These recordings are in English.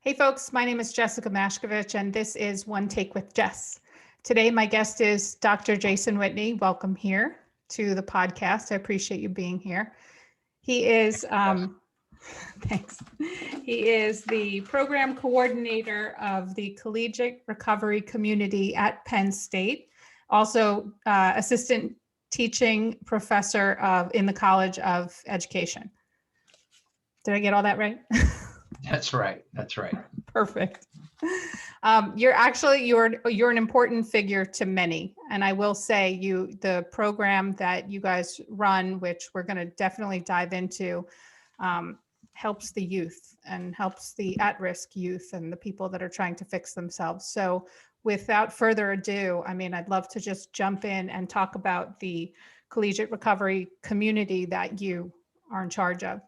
Hey folks, my name is Jessica Mashkovich, and this is One Take with Jess. Today, my guest is Dr. Jason Whitney. Welcome here to the podcast. I appreciate you being here. He is, thanks. He is the program coordinator of the Collegiate recovery community at Penn State, also assistant teaching professor in the College of Education. Did I get all that right? That's right. That's right. Perfect. You're an important figure to many, and I will say the program that you guys run, which we're going to definitely dive into, helps the youth and helps the at-risk youth and the people that are trying to fix themselves. So, without further ado, I'd love to just jump in and talk about the collegiate recovery community that you are in charge of.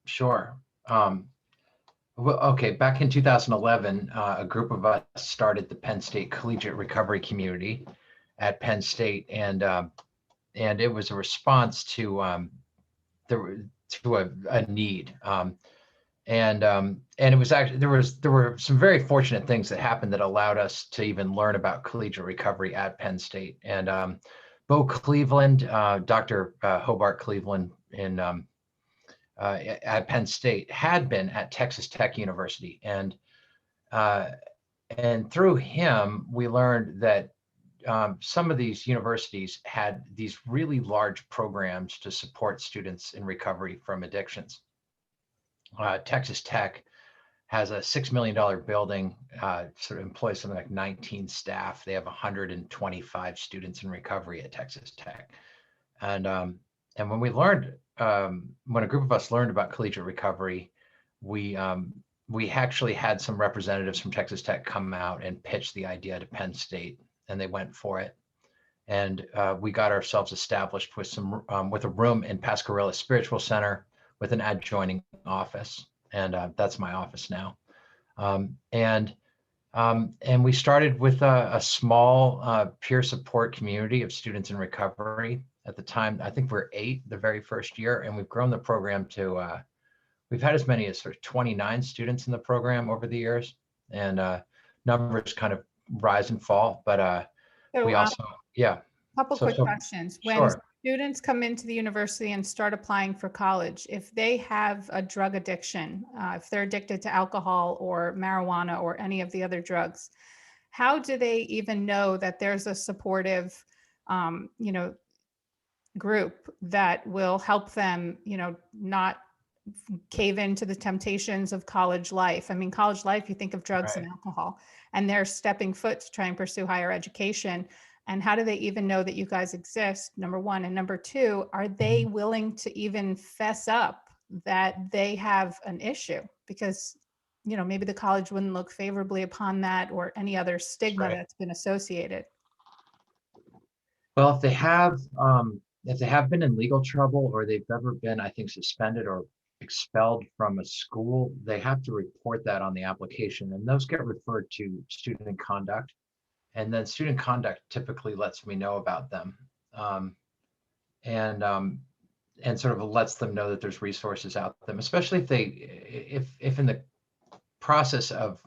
Sure. Okay, back in 2011, a group of us started the Penn State Collegiate Recovery Community at Penn State, and it was a response to a need, and it was actually there were some very fortunate things that happened that allowed us to even learn about collegiate recovery at Penn State. And Bo Cleveland, Dr. Hobart Cleveland at Penn State had been at Texas Tech University, and through him we learned that some of these universities had these really large programs to support students in recovery from addictions. Texas Tech has a $6 million building, sort of employs something like 19 staff. They have 125 students in recovery at Texas Tech, and when we learned, when a group of us learned about collegiate recovery, we actually had some representatives from Texas Tech come out and pitch the idea to Penn State, and they went for it. And we got ourselves established with with a room in Pasquarilla Spiritual Center with an adjoining office, and that's my office now. And we started with a small peer support community of students in recovery. At the time, I think we're 8 the very first year, and we've grown the program to, we've had as many as sort of 29 students in the program over the years, and numbers kind of rise and fall, but we also, yeah. Couple quick questions. When sure. Students come into the university and start applying for college, if they have a drug addiction, if they're addicted to alcohol or marijuana or any of the other drugs, how do they even know that there's a supportive, group that will help them, not cave into the temptations of college life? College life, you think of drugs and alcohol, and they're stepping foot to try and pursue higher education. And how do they even know that you guys exist, number one? And number two, are they willing to even fess up that they have an issue? Because, maybe the college wouldn't look favorably upon that, or any other stigma that's been associated. Well, if they have been in legal trouble, or they've ever been, I think, suspended or expelled from a school, they have to report that on the application, and those get referred to student conduct. And then student conduct typically lets me know about them, and sort of lets them know that there's resources out for them, especially if in the process of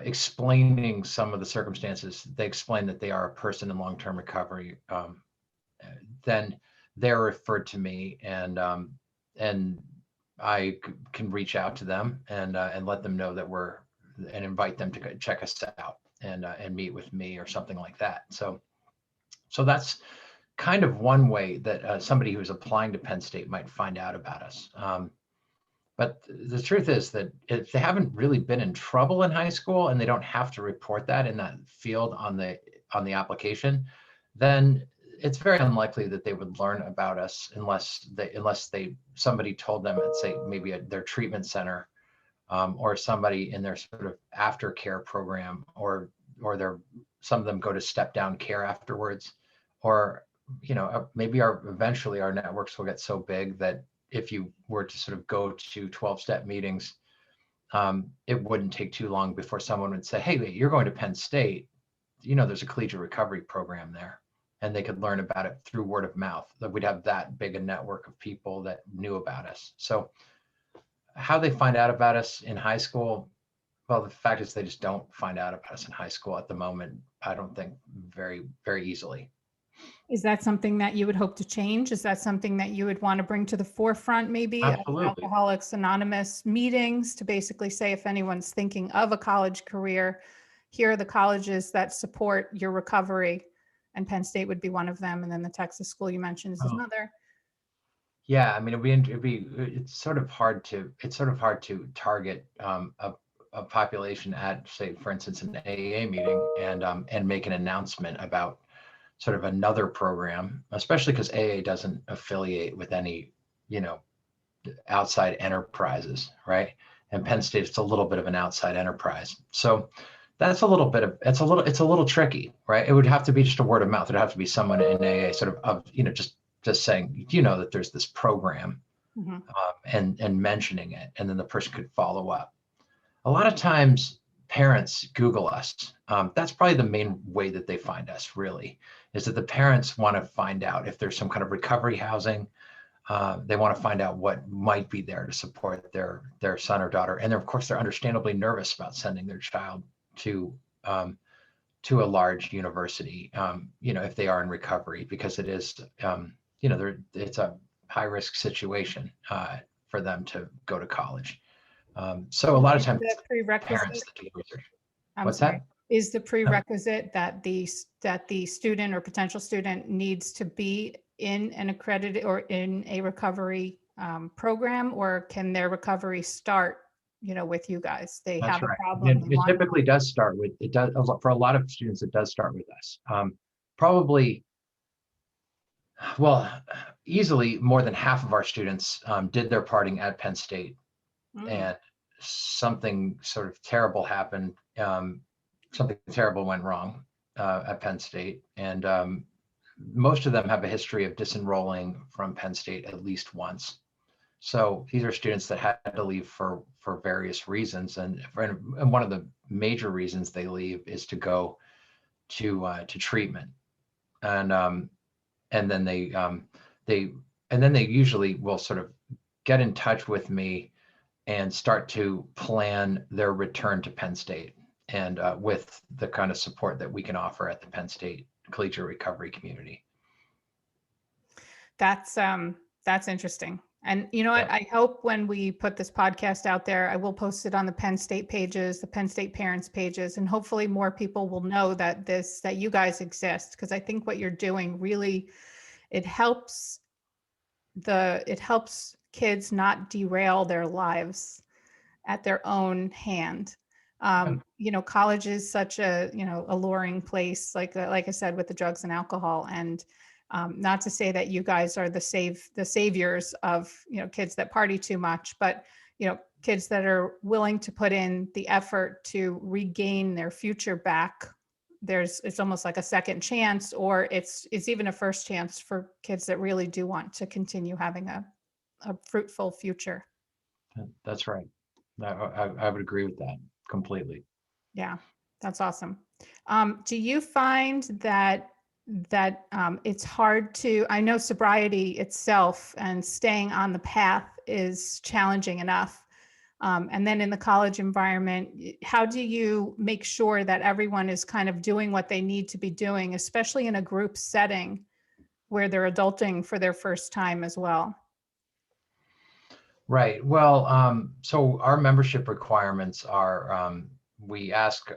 explaining some of the circumstances, they explain that they are a person in long-term recovery, then they're referred to me, and I can reach out to them and let them know that and invite them to check us out and meet with me or something like that. So that's kind of one way that somebody who's applying to Penn State might find out about us. But the truth is that if they haven't really been in trouble in high school and they don't have to report that in that field on the application, then it's very unlikely that they would learn about us unless somebody told them at, say, maybe at their treatment center, or somebody in their sort of aftercare program, or some of them go to step down care afterwards, or maybe eventually our networks will get so big that if you were to sort of go to 12-step meetings, it wouldn't take too long before someone would say, hey, wait, you're going to Penn State, there's a collegiate recovery program there, and they could learn about it through word of mouth. That we'd have that big a network of people that knew about us. So how they find out about us in high school, well, the fact is they just don't find out about us in high school at the moment. I don't think very, very easily. Is that something that you would hope to change? Is that something that you would want to bring to the forefront, maybe of Absolutely. Alcoholics Anonymous meetings, to basically say, if anyone's thinking of a college career, here are the colleges that support your recovery, and Penn State would be one of them, and then the Texas school you mentioned is Oh. another. Yeah, I mean, it's sort of hard to target a population at, say, for instance, an AA meeting and make an announcement about sort of another program, especially because AA doesn't affiliate with any, outside enterprises, right? And Penn State, it's a little bit of an outside enterprise. So that's it's a little tricky, right? It would have to be just a word of mouth. It'd have to be someone in AA sort of, just saying, that there's this program, Mhm. and mentioning it, and then the person could follow up. A lot of times parents Google us. That's probably the main way that they find us, really, is that the parents want to find out if there's some kind of recovery housing. They want to find out what might be there to support their son or daughter. And of course, they're understandably nervous about sending their child to a large university, if they are in recovery, because it is, it's a high risk situation for them to go to college. So a lot of times, The prerequisite, parents that do the research. I'm What's sorry, that? is the prerequisite that the student or potential student needs to be in an accredited or in a recovery program, or can their recovery start, with you guys? They That's have a right. problem. It typically does start with, for a lot of students, it does start with us. Probably, well, easily more than half of our students did their parting at Penn State, and something sort of terrible happened. Something terrible went wrong at Penn State, and most of them have a history of disenrolling from Penn State at least once. So these are students that had to leave for various reasons, and one of the major reasons they leave is to go to treatment, and then they usually will sort of get in touch with me and start to plan their return to Penn State, and with the kind of support that we can offer at the Penn State Collegiate Recovery Community. That's interesting. And you know what? Yeah. I hope when we put this podcast out there, I will post it on the Penn State pages, the Penn State parents pages, and hopefully more people will know that you guys exist. Because I think what you're doing really, it helps kids not derail their lives at their own hand. College is such a alluring place, like I said, with the drugs and alcohol, and not to say that you guys are the saviors of kids that party too much, but kids that are willing to put in the effort to regain their future back. It's almost like a second chance, or it's even a first chance for kids that really do want to continue having a fruitful future. That's right. I would agree with that completely. Yeah, that's awesome. Do you find that it's hard to, I know sobriety itself and staying on the path is challenging enough. And then in the college environment, how do you make sure that everyone is kind of doing what they need to be doing, especially in a group setting where they're adulting for their first time as well? Right. Well, so our membership requirements are, we ask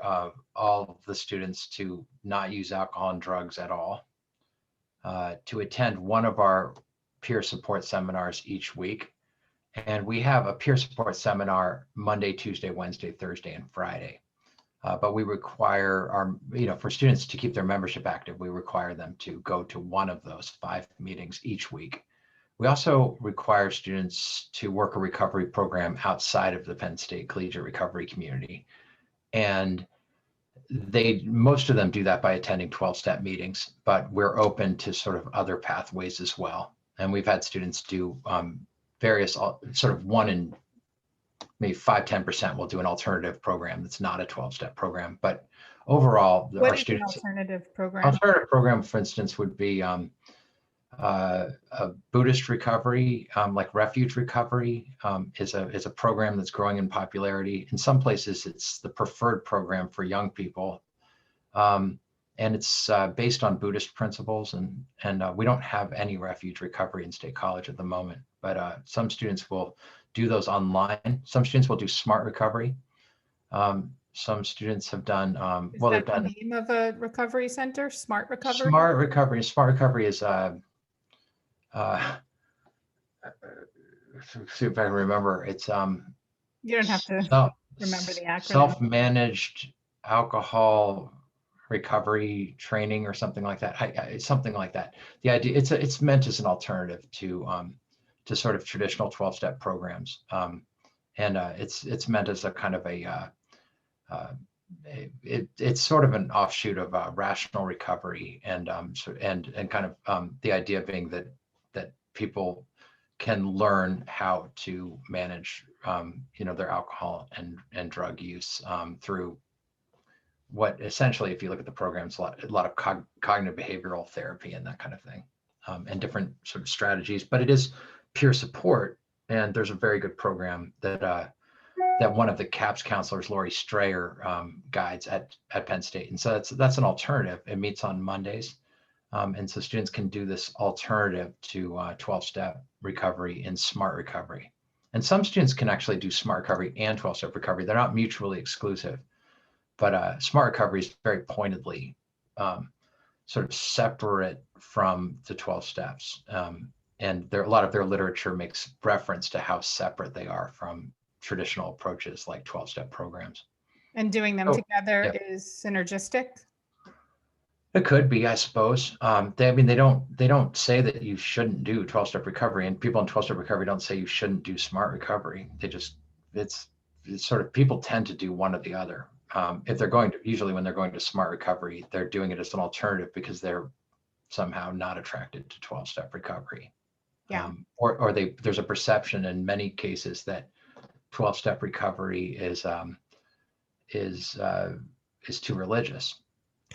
all the students to not use alcohol and drugs at all, to attend one of our peer support seminars each week. And we have a peer support seminar Monday, Tuesday, Wednesday, Thursday, and Friday. But we require for students to keep their membership active, we require them to go to one of those 5 meetings each week. We also require students to work a recovery program outside of the Penn State Collegiate Recovery Community. And most of them do that by attending 12-step meetings, but we're open to sort of other pathways as well. And we've had students do various sort of one in maybe 5-10% will do an alternative program that's not a 12-step program. But overall, What our is students, an alternative program? alternative program, for instance, would be A Buddhist recovery, like refuge recovery, is a program that's growing in popularity. In some places, it's the preferred program for young people, and it's based on Buddhist principles. And we don't have any refuge recovery in State College at the moment, but some students will do those online. Some students will do smart recovery. Some students have done Is that the name of a recovery center? Smart Recovery? Smart recovery. Smart recovery is see if I can remember. It's You don't have to remember the acronym. Self-managed alcohol recovery training or something like that. It's something like that. The idea it's meant as an alternative to sort of traditional 12-step programs, and it's meant as a kind of it's sort of an offshoot of rational recovery, and kind of the idea being that people can learn how to manage their alcohol and drug use through what essentially, if you look at the programs, a lot of cognitive behavioral therapy and that kind of thing, and different sort of strategies. But it is peer support, and there's a very good program that one of the CAPS counselors, Lori Strayer, guides at Penn State. And so that's an alternative. It meets on Mondays. And so students can do this alternative to 12-step recovery in smart recovery. And some students can actually do smart recovery and 12-step recovery. They're not mutually exclusive, but smart recovery is very pointedly sort of separate from the 12 steps. And a lot of their literature makes reference to how separate they are from traditional approaches like 12-step programs. And doing them together is synergistic? It could be, I suppose. They don't say that you shouldn't do 12-step recovery, and people in 12-step recovery don't say you shouldn't do smart recovery. It's sort of, people tend to do one or the other. If they're usually when they're going to smart recovery, they're doing it as an alternative because they're somehow not attracted to 12-step recovery. Yeah. Or there's a perception in many cases that 12-step recovery is too religious.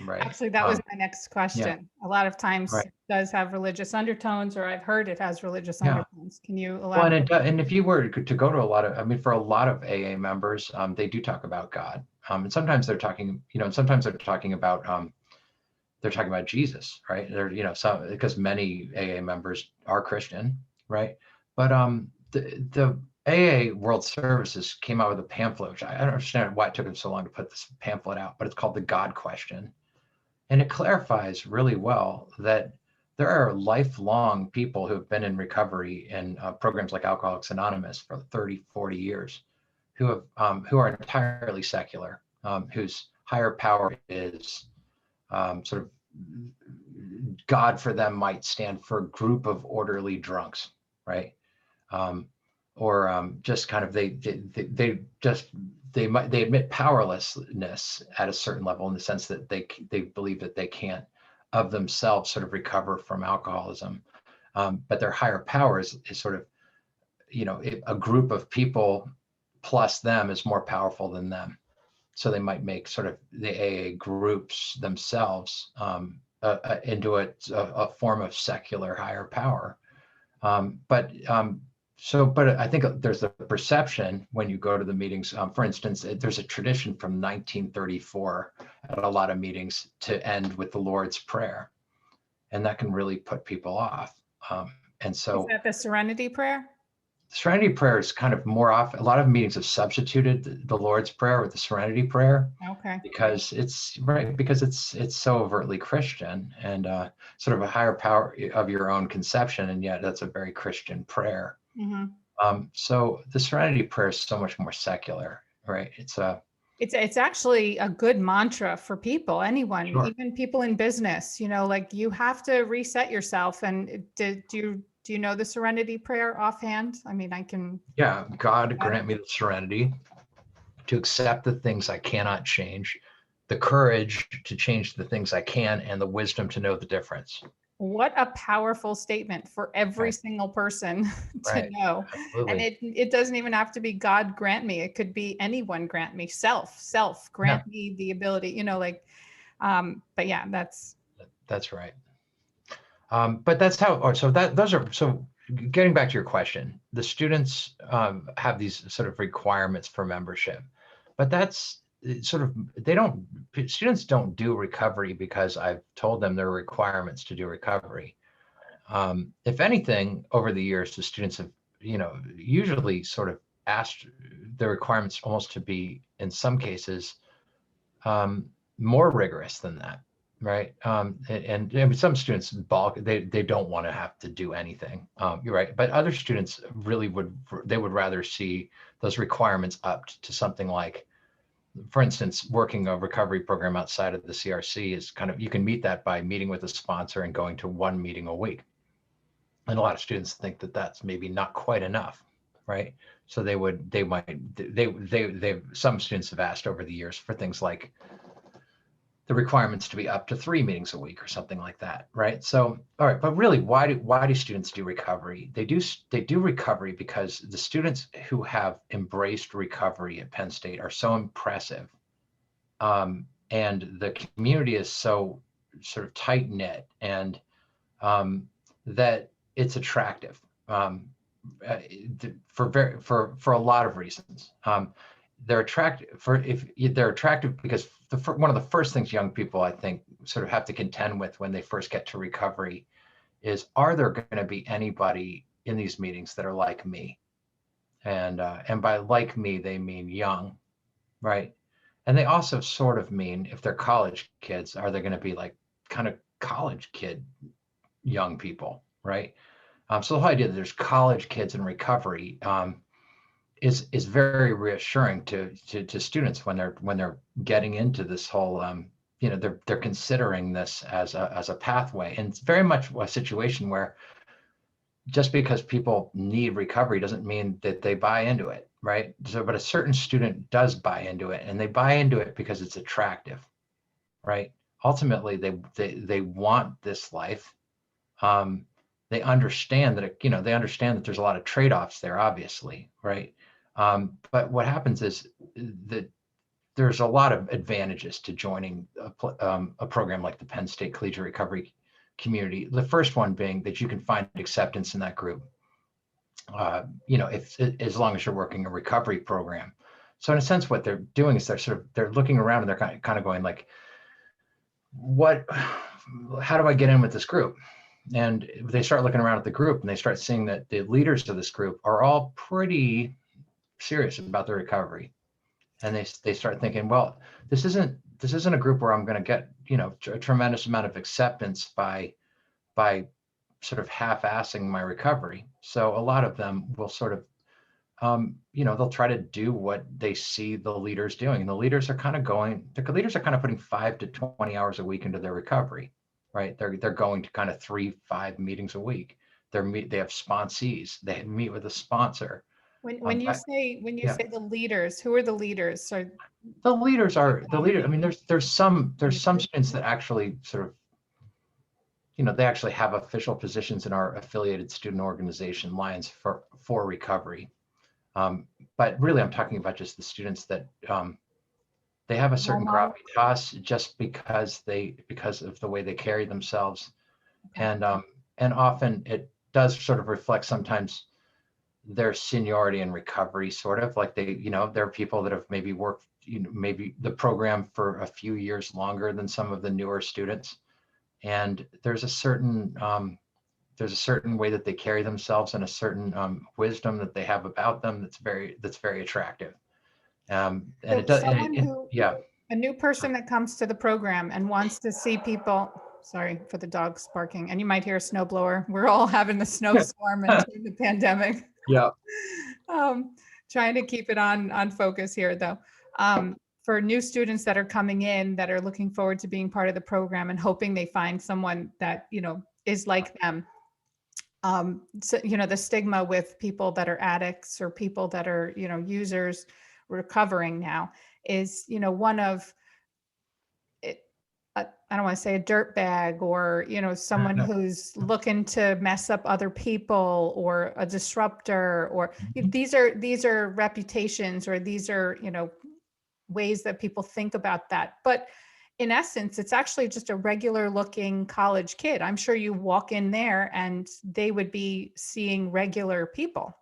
Right. Actually, that was my next question. Yeah. A lot of times it does have religious undertones, or I've heard it has religious undertones. Can you elaborate? Well, and if you were to go to for a lot of AA members, they do talk about God. And sometimes they're talking, about, Jesus, right? They're, because many AA members are Christian, right? But the AA World Services came out with a pamphlet, which I don't understand why it took them so long to put this pamphlet out, but it's called The God Question. And it clarifies really well that there are lifelong people who have been in recovery in programs like Alcoholics Anonymous for 30, 40 years, who are entirely secular, whose higher power is sort of God for them might stand for a group of orderly drunks, right? Or just kind of they admit powerlessness at a certain level, in the sense that they believe that they can't of themselves sort of recover from alcoholism, but their higher power is sort of, a group of people plus them is more powerful than them. So they might make sort of the AA groups themselves into a form of secular higher power. But I think there's a perception when you go to the meetings. For instance, there's a tradition from 1934 at a lot of meetings to end with the Lord's Prayer, and that can really put people off. And so, is that the Serenity Prayer? Serenity Prayer is kind of more often. A lot of meetings have substituted the Lord's Prayer with the Serenity Prayer. Okay. Because it's so overtly Christian, and sort of a higher power of your own conception, and yet that's a very Christian prayer. Mm-hmm. So the Serenity Prayer is so much more secular, right? It's actually a good mantra for people, anyone, sure. Even people in business. Like, you have to reset yourself. And do you know the Serenity Prayer offhand? I mean, I can. Yeah, God grant me the serenity to accept the things I cannot change, the courage to change the things I can, and the wisdom to know the difference. What a powerful statement for every single person to know. Absolutely. And it doesn't even have to be God grant me. It could be anyone grant me. Self grant me the ability, but yeah, that's right. But that's how, so getting back to your question, the students have these sort of requirements for membership, but that's sort of, students don't do recovery because I've told them there are requirements to do recovery. If anything, over the years, the students have, usually sort of asked the requirements almost to be, in some cases, more rigorous than that, right? And some students they don't want to have to do anything. You're right, but other students really would rather see those requirements upped to something like, for instance, working a recovery program outside of the CRC is kind of, you can meet that by meeting with a sponsor and going to one meeting a week. And a lot of students think that that's maybe not quite enough, right? So some students have asked over the years for things like the requirements to be up to 3 meetings a week or something like that, right? So, all right, but really, why do students do recovery? They do recovery because the students who have embraced recovery at Penn State are so impressive, and the community is so sort of tight knit, and that it's attractive, for a lot of reasons. They're attractive because one of the first things young people, I think, sort of have to contend with when they first get to recovery is, are there going to be anybody in these meetings that are like me? And by like me, they mean young, right? And they also sort of mean, if they're college kids, are they going to be like kind of college kid young people, right? So the whole idea that there's college kids in recovery is very reassuring to students when they're getting into this whole, they're considering this as a pathway. And it's very much a situation where just because people need recovery doesn't mean that they buy into it, right? So, but a certain student does buy into it, and they buy into it because it's attractive, right? Ultimately, they want this life. They understand that they understand that there's a lot of trade-offs there, obviously, right? But what happens is that there's a lot of advantages to joining a program like the Penn State Collegiate Recovery Community. The first one being that you can find acceptance in that group, if as long as you're working a recovery program. So in a sense, what they're doing is they're looking around and they're kind of going like, how do I get in with this group? And they start looking around at the group and they start seeing that the leaders of this group are all pretty serious about their recovery. And they start thinking, well, this isn't a group where I'm going to get, a tremendous amount of acceptance by sort of half-assing my recovery. So a lot of them will sort of, they'll try to do what they see the leaders doing. And the leaders are kind of putting 5 to 20 hours a week into their recovery, right? They're going to kind of 3-5 meetings a week. They have sponsees. They meet with a sponsor. When you say the leaders, who are the leaders? So the leaders are the leader. I mean, there's some students that actually sort of, they actually have official positions in our affiliated student organization, Lions for Recovery. But really, I'm talking about just the students that they have a certain gravitas just because of the way they carry themselves, and often it does sort of reflect sometimes their seniority in recovery, sort of like there are people that have maybe worked, maybe the program for a few years longer than some of the newer students. And there's a certain way that they carry themselves and a certain wisdom that they have about them that's very attractive. And so it does. A new person that comes to the program and wants to see people. Sorry for the dogs barking, and you might hear a snowblower. We're all having the snowstorm and the pandemic. Yeah. Trying to keep it on focus here, though. For new students that are coming in that are looking forward to being part of the program and hoping they find someone that is like them. So, the stigma with people that are addicts or people that are users recovering now is one of it. I don't want to say a dirt bag or someone who's looking to mess up other people or a disruptor or these are reputations or these are ways that people think about that. But in essence, it's actually just a regular looking college kid. I'm sure you walk in there and they would be seeing regular people,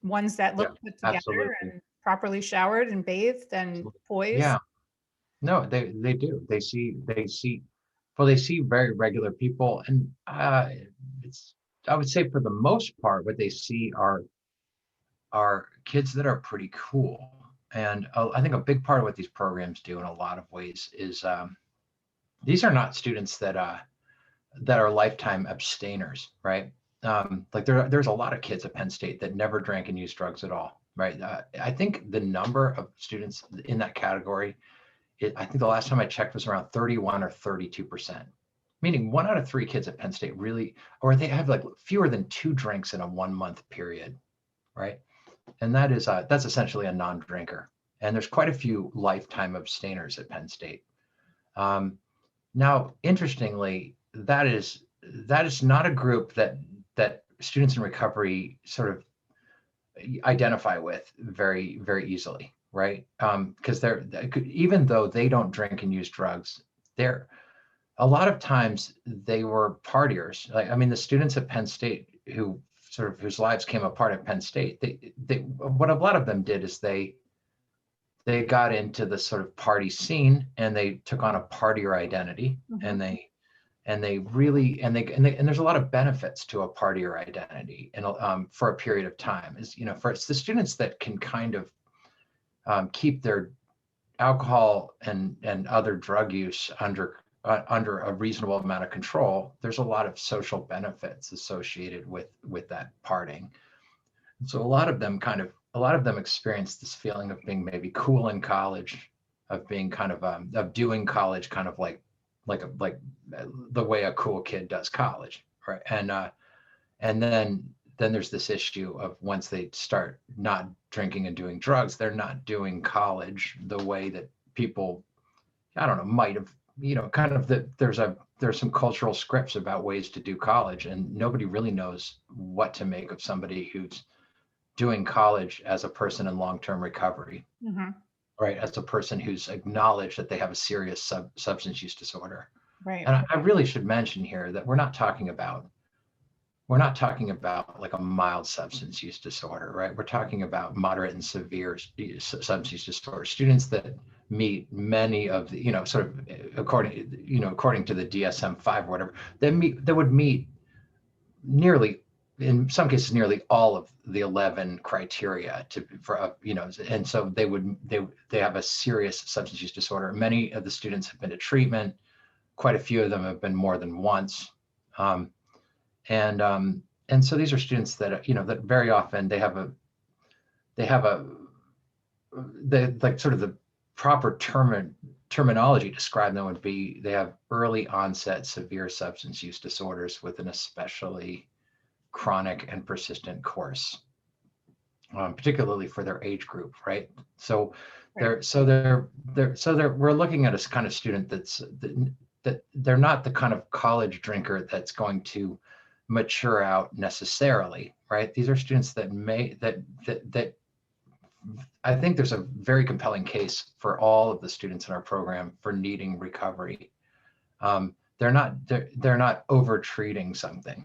ones that Yeah, look put together absolutely. and properly showered and bathed and Yeah, poised. no, they do. Well, they see very regular people, and it's I would say for the most part, what they see are kids that are pretty cool. And I think a big part of what these programs do in a lot of ways is these are not students that are lifetime abstainers, right? Like there's a lot of kids at Penn State that never drank and used drugs at all, right? I think the number of students in that category, I think the last time I checked was around 31 or 32%, meaning 1 out of 3 kids at Penn State really, or they have like fewer than 2 drinks in a 1 month period, right? And that's essentially a non-drinker. And there's quite a few lifetime abstainers at Penn State. Um, Now, interestingly, that is not a group that students in recovery sort of identify with very easily, right? Because even though they don't drink and use drugs, they're a lot of times they were partiers. Like, I mean, the students at Penn State whose lives came apart at Penn State, they what a lot of them did is they got into the sort of party scene and they took on a partier identity, Mhm. and they really and there's a lot of benefits to a partier identity, and for a period of time, is for it's the students that can kind of keep their alcohol and other drug use under a reasonable amount of control. There's a lot of social benefits associated with that parting. So a lot of them experience this feeling of being maybe cool in college, of being kind of doing college kind of like the way a cool kid does college, right? And then there's this issue of once they start not drinking and doing drugs, they're not doing college the way that people, I don't know, might have, kind of that there's some cultural scripts about ways to do college, and nobody really knows what to make of somebody who's doing college as a person in long-term recovery, Mhm. right? As a person who's acknowledged that they have a serious substance use disorder. Right. And I really should mention here that we're not talking about like a mild substance use disorder, right? We're talking about moderate and severe substance use disorder. Students that meet many of the, sort of according to the DSM-5 or whatever, that would meet nearly, in some cases, nearly all of the 11 criteria and so they have a serious substance use disorder. Many of the students have been to treatment. Quite a few of them have been more than once. Um, and so these are students that, that very often they have a they like sort of the proper terminology to describe them would be they have early onset severe substance use disorders with an especially chronic and persistent course, particularly for their age group, right? So Right. we're looking at a kind of student that they're not the kind of college drinker that's going to mature out necessarily, right? These are students that I think there's a very compelling case for all of the students in our program for needing recovery. They're not over treating something,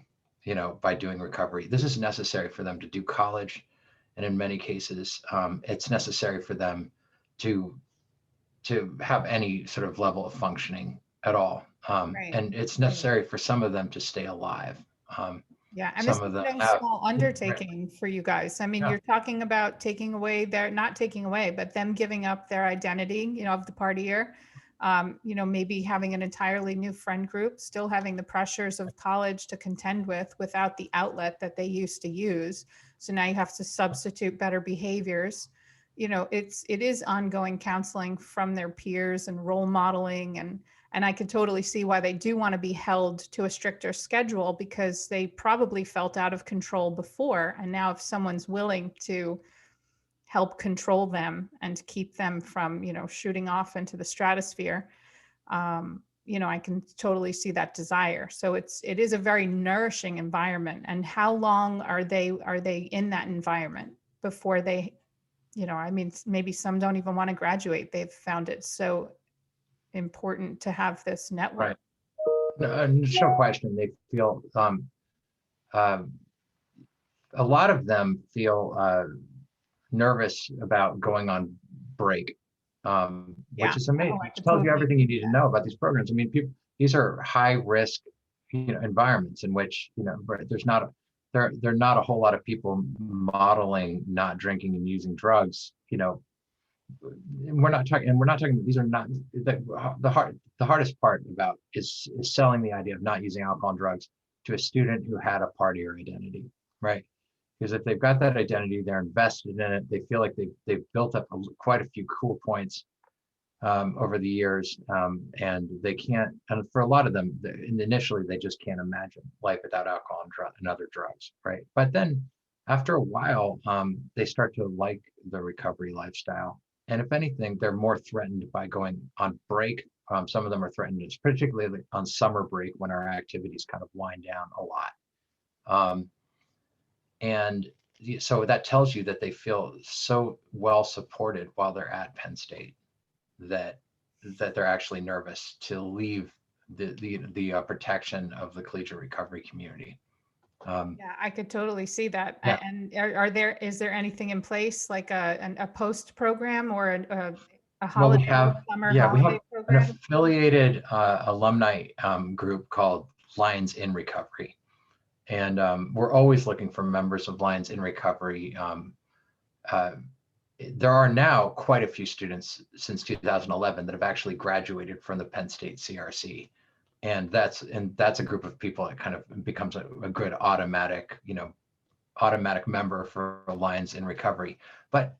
by doing recovery. This is necessary for them to do college, and in many cases, it's necessary for them to have any sort of level of functioning at all. Right. And it's necessary for some of them to stay alive. Yeah, and this Some is of them no have, small right, undertaking for you guys. I mean, yeah, you're talking about taking away their, not taking away, but them giving up their identity, of the partier. Maybe having an entirely new friend group, still having the pressures of college to contend with without the outlet that they used to use. So now you have to substitute better behaviors. It is ongoing counseling from their peers and role modeling, and I could totally see why they do want to be held to a stricter schedule, because they probably felt out of control before. And now if someone's willing to help control them and keep them from, shooting off into the stratosphere, I can totally see that desire. So it is a very nourishing environment. And how long are they in that environment before they, I mean, maybe some don't even want to graduate. They've found it so important to have this network. Right. There's no question. They feel uh, a lot of them feel nervous about going on break, Yeah. which is amazing. Oh, I It could tells you totally everything you see need to that. know about these programs. I mean, these are high risk, environments in which, there's not a, there are not a whole lot of people modeling not drinking and using drugs. We're not talking. These are not the hardest part about is selling the idea of not using alcohol and drugs to a student who had a partier identity, right? Because if they've got that identity, they're invested in it. They feel like they've built up quite a few cool points over the years, and they can't. And for a lot of them, initially they just can't imagine life without alcohol and other drugs, right? But then after a while, they start to like the recovery lifestyle, and if anything, they're more threatened by going on break. Some of them are threatened, particularly on summer break when our activities kind of wind down a lot. And so that tells you that they feel so well supported while they're at Penn State that they're actually nervous to leave the protection of the collegiate recovery community. Yeah, I could totally see that. Yeah. And is there anything in place like a post program or a Well, holiday, summer we have holiday an program? affiliated alumni group called Lions in Recovery. And we're always looking for members of Lions in Recovery. There are now quite a few students since 2011 that have actually graduated from the Penn State CRC. And that's a group of people that kind of becomes a good automatic member for Lions in Recovery. But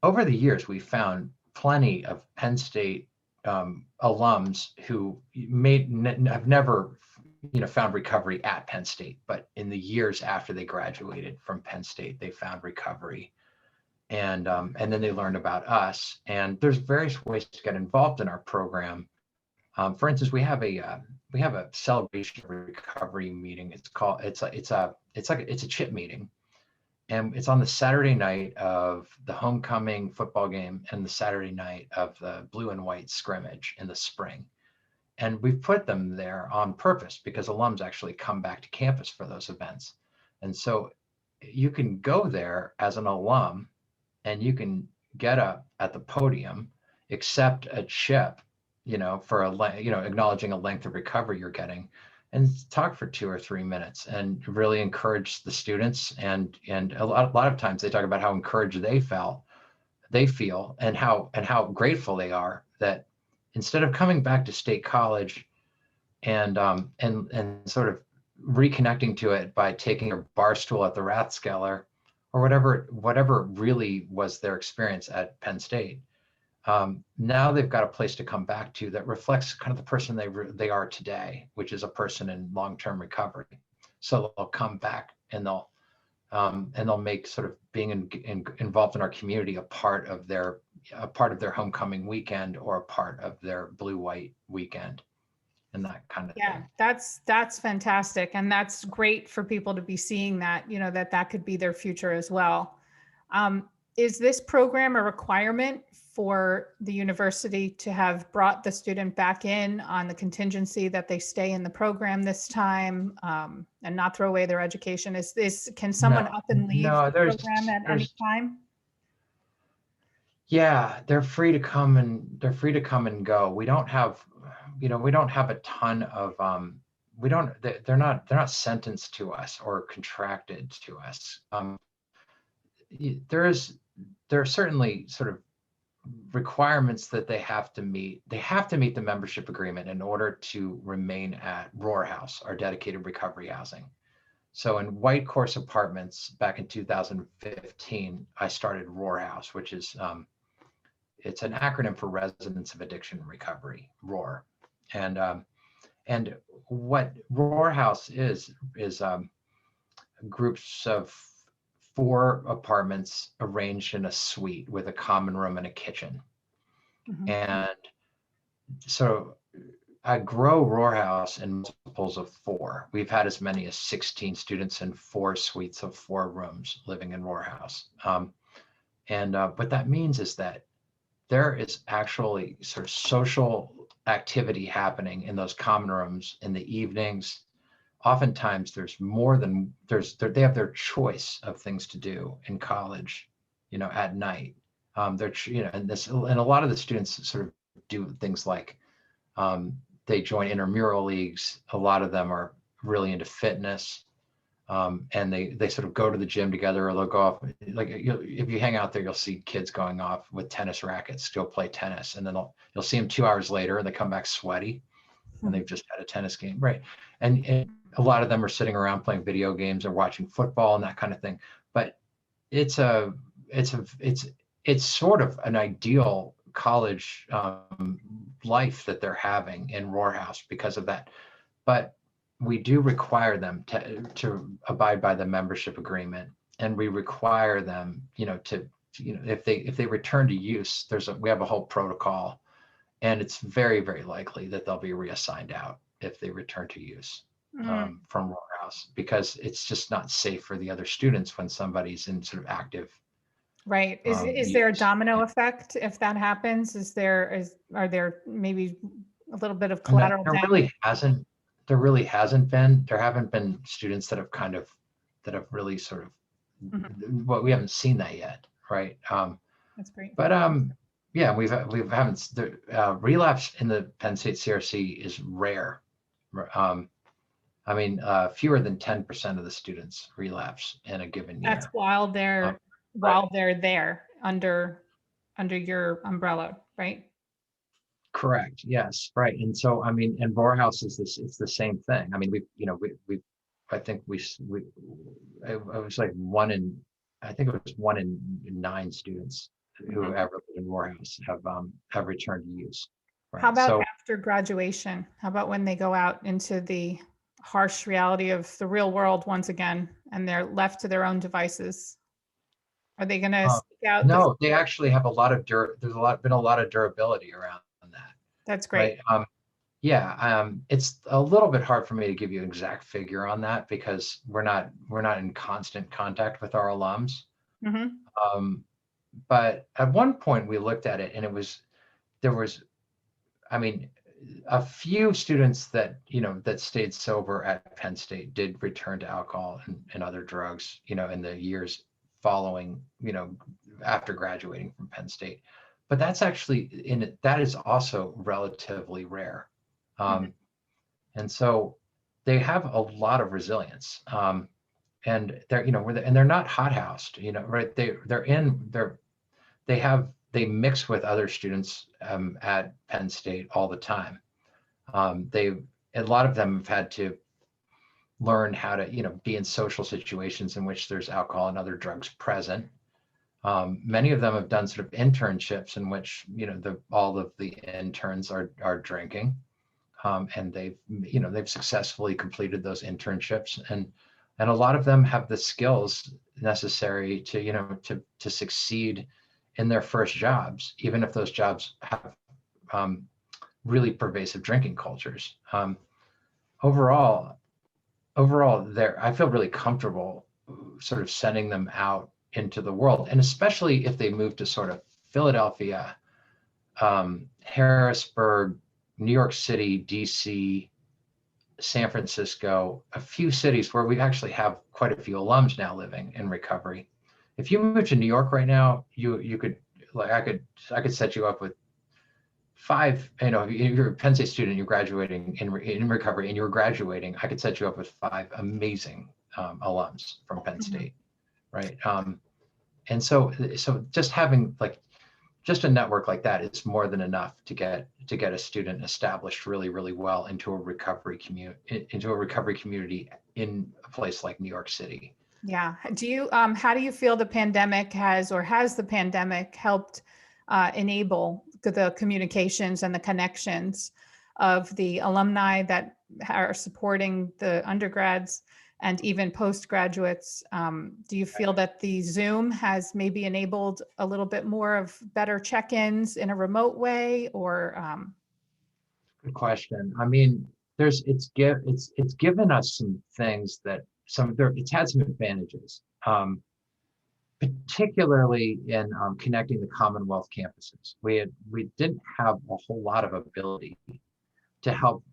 over the years, we found plenty of Penn State alums who have never found recovery at Penn State, but in the years after they graduated from Penn State, they found recovery. And then they learned about us. And there's various ways to get involved in our program. For instance, we have a celebration of recovery meeting. It's a chip meeting, and it's on the Saturday night of the homecoming football game and the Saturday night of the blue and white scrimmage in the spring. And we've put them there on purpose because alums actually come back to campus for those events. And so you can go there as an alum and you can get up at the podium, accept a chip, for acknowledging a length of recovery you're getting, and talk for 2 or 3 minutes and really encourage the students. And a lot of times they talk about how encouraged they feel and how grateful they are that instead of coming back to State College and sort of reconnecting to it by taking a bar stool at the Rathskeller or whatever really was their experience at Penn State. Now they've got a place to come back to that reflects kind of the person they are today, which is a person in long-term recovery. So they'll come back and they'll make sort of being involved in our community a part of their homecoming weekend or a part of their blue-white weekend. And that kind of thing. That's fantastic. And that's great for people to be seeing that, that could be their future as well. Is this program a requirement for the university to have brought the student back in on the contingency that they stay in the program this time and not throw away their education? Can someone up and leave the program at any time? Yeah, they're free to come and go. We don't have a ton of they're not sentenced to us or contracted to us. There are certainly sort of requirements that they have to meet. They have to meet the membership agreement in order to remain at Roar House, our dedicated recovery housing. So in White Course Apartments back in 2015, I started Roar House, which is it's an acronym for Residents of Addiction and Recovery, ROAR. And what Roar House is groups of 4 apartments arranged in a suite with a common room and a kitchen. Mm-hmm. And so I grow Roar House in multiples of 4. We've had as many as 16 students in 4 suites of 4 rooms living in Roar House. What that means is that there is actually sort of social activity happening in those common rooms in the evenings. Oftentimes there's more than they have their choice of things to do in college, at night. They're, and a lot of the students sort of do things like they join intramural leagues. A lot of them are really into fitness. And they sort of go to the gym together, or they'll go off. Like if you hang out there, you'll see kids going off with tennis rackets to go play tennis, and then you'll see them 2 hours later, and they come back sweaty, and they've just had a tennis game, right? And a lot of them are sitting around playing video games or watching football and that kind of thing. But it's sort of an ideal college life that they're having in Roar House because of that. But we do require them to abide by the membership agreement, and we require them, if they return to use, we have a whole protocol, and it's very, very likely that they'll be reassigned out if they return to use from Roar House, because it's just not safe for the other students when somebody's in sort of active. Right. Is there a domino effect if that happens? Are there maybe a little bit of collateral damage? There really hasn't been. There haven't been students that have really sort of, well, we haven't seen that yet, right? That's great. But yeah, we haven't. The relapse in the Penn State CRC is rare. I mean, fewer than 10% of the students relapse in a given year. That's while they're there under your umbrella, right? Correct. Yes. Right. And so, I mean, and Roar House it's the same thing. I mean, I think it was like I think it was 1 in 9 students who ever lived in Roar House have returned to use. Right? How about after graduation? How about when they go out into the harsh reality of the real world once again, and they're left to their own devices? Are they going to stick out? No, they actually have there's been a lot of durability around that. That's great. Right? It's a little bit hard for me to give you an exact figure on that because we're not in constant contact with our alums. But at one point we looked at it, and there was, I mean, a few students that stayed sober at Penn State did return to alcohol and other drugs, in the years following, after graduating from Penn State. But that's actually that is also relatively rare. And so they have a lot of resilience. And they're not hothoused, right? They mix with other students at Penn State all the time. A lot of them have had to learn how to, be in social situations in which there's alcohol and other drugs present. Many of them have done sort of internships in which, all of the interns are drinking, and they've successfully completed those internships, and a lot of them have the skills necessary to succeed in their first jobs, even if those jobs have really pervasive drinking cultures. Overall, I feel really comfortable sort of sending them out into the world, and especially if they move to sort of Philadelphia, Harrisburg, New York City, DC, San Francisco, a few cities where we actually have quite a few alums now living in recovery. If you move to New York right now, you could, like, I could set you up with 5, if you're a Penn State student, you're graduating in recovery and you're graduating, I could set you up with 5 amazing alums from Penn State, right? And so just having just a network like that is more than enough to get a student established really, really well into a recovery community in a place like New York City. Yeah. How do you feel the pandemic has the pandemic helped enable the communications and the connections of the alumni that are supporting the undergrads and even postgraduates? Do you feel that the Zoom has maybe enabled a little bit more of better check-ins in a remote way, or? Good question. I mean, it's given us some things that it's had some advantages. particularly in connecting the Commonwealth campuses. We didn't have a whole lot of ability to help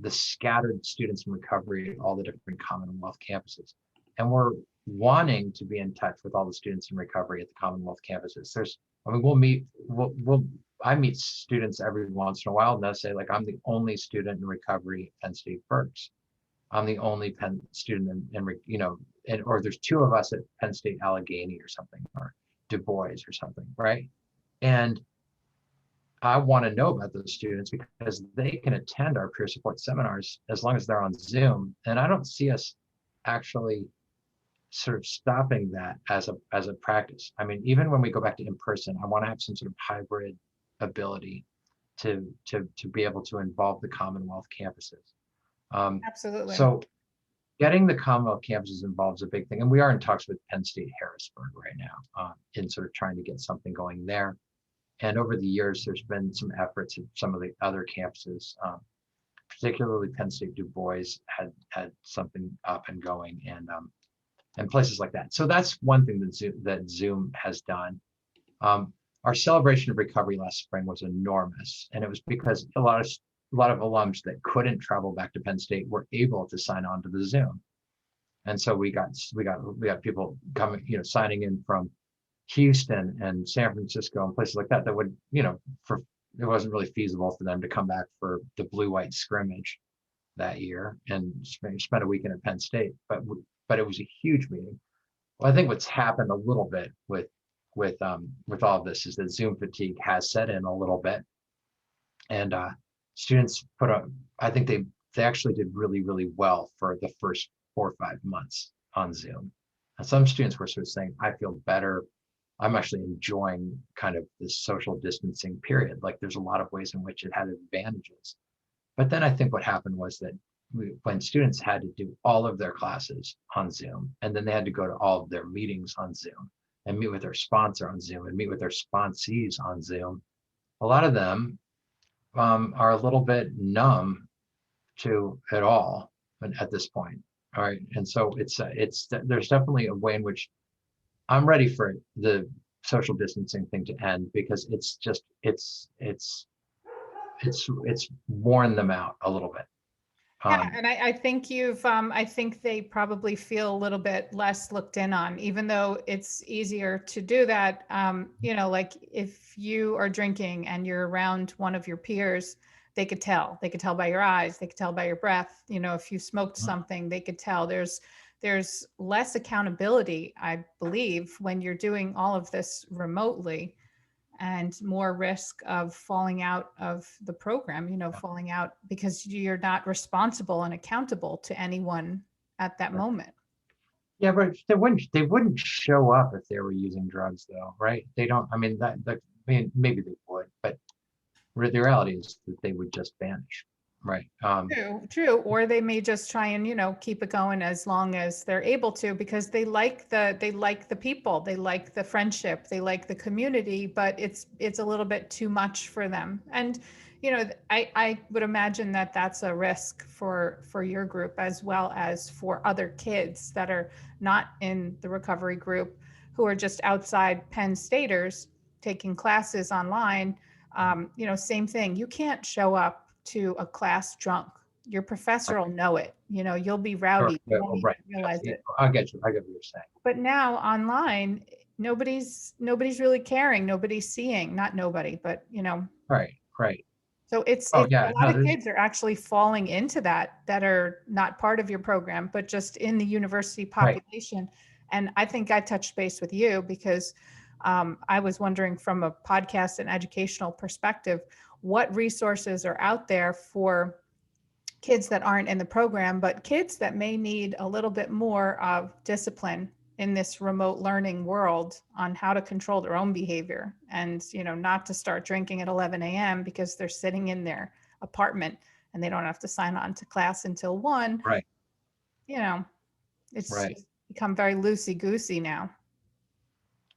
the scattered students in recovery at all the different Commonwealth campuses. And we're wanting to be in touch with all the students in recovery at the Commonwealth campuses. I meet students every once in a while, and they'll say, like, I'm the only student in recovery at Penn State Berks. I'm the only Penn student or there's two of us at Penn State Allegheny or something, or Du Bois or something, right? And I want to know about those students because they can attend our peer support seminars as long as they're on Zoom. And I don't see us actually sort of stopping that as a practice. I mean, even when we go back to in person, I want to have some sort of hybrid ability to be able to involve the Commonwealth campuses. Absolutely. So getting the Commonwealth campuses involved is a big thing. And we are in talks with Penn State Harrisburg right now in sort of trying to get something going there. And over the years, there's been some efforts at some of the other campuses, particularly Penn State Du Bois had something up and going, and places like that. So that's one thing that Zoom has done. Our celebration of recovery last spring was enormous, and it was because a lot of alums that couldn't travel back to Penn State were able to sign on to the Zoom, and so we got people coming, signing in from Houston and San Francisco and places like that would, it wasn't really feasible for them to come back for the blue-white scrimmage that year and spend a weekend at Penn State, but it was a huge meeting. Well, I think what's happened a little bit with all of this is that Zoom fatigue has set in a little bit, and students I think they actually did really, really well for the first 4 or 5 months on Zoom. And some students were sort of saying, I feel better. I'm actually enjoying kind of this social distancing period. Like, there's a lot of ways in which it had advantages. But then I think what happened was that when students had to do all of their classes on Zoom, and then they had to go to all of their meetings on Zoom and meet with their sponsor on Zoom and meet with their sponsees on Zoom, a lot of them are a little bit numb to it all at this point. All right. And so there's definitely a way in which I'm ready for the social distancing thing to end, because it's worn them out a little bit. Yeah, and I think I think they probably feel a little bit less looked in on, even though it's easier to do that. Like, if you are drinking and you're around one of your peers, they could tell by your eyes, they could tell by your breath. If you smoked something, they could tell. There's less accountability, I believe, when you're doing all of this remotely, and more risk of falling out of the program, falling out because you're not responsible and accountable to anyone at that moment. Yeah, but they wouldn't show up if they were using drugs, though, right? They don't. I mean, maybe they would, but the reality is that they would just vanish. Right. True. Or they may just try and, keep it going as long as they're able to, because they like the people, they like the friendship, they like the community, but it's a little bit too much for them. And, I would imagine that that's a risk for your group, as well as for other kids that are not in the recovery group, who are just outside Penn Staters taking classes online. Same thing. You can't show up to a class drunk. Your professor will know it. You'll be rowdy. Sure. You won't Right. realize it. I get what you're saying. But now online, nobody's really caring. Nobody's seeing. Not nobody, but Right. So it's a lot of kids are actually falling into that are not part of your program, but just in the university population. Right. And I think I touched base with you because I was wondering, from a podcast and educational perspective, what resources are out there for kids that aren't in the program, but kids that may need a little bit more of discipline in this remote learning world on how to control their own behavior, and not to start drinking at 11 a.m. because they're sitting in their apartment and they don't have to sign on to class until 1. Right. It's become very loosey-goosey now.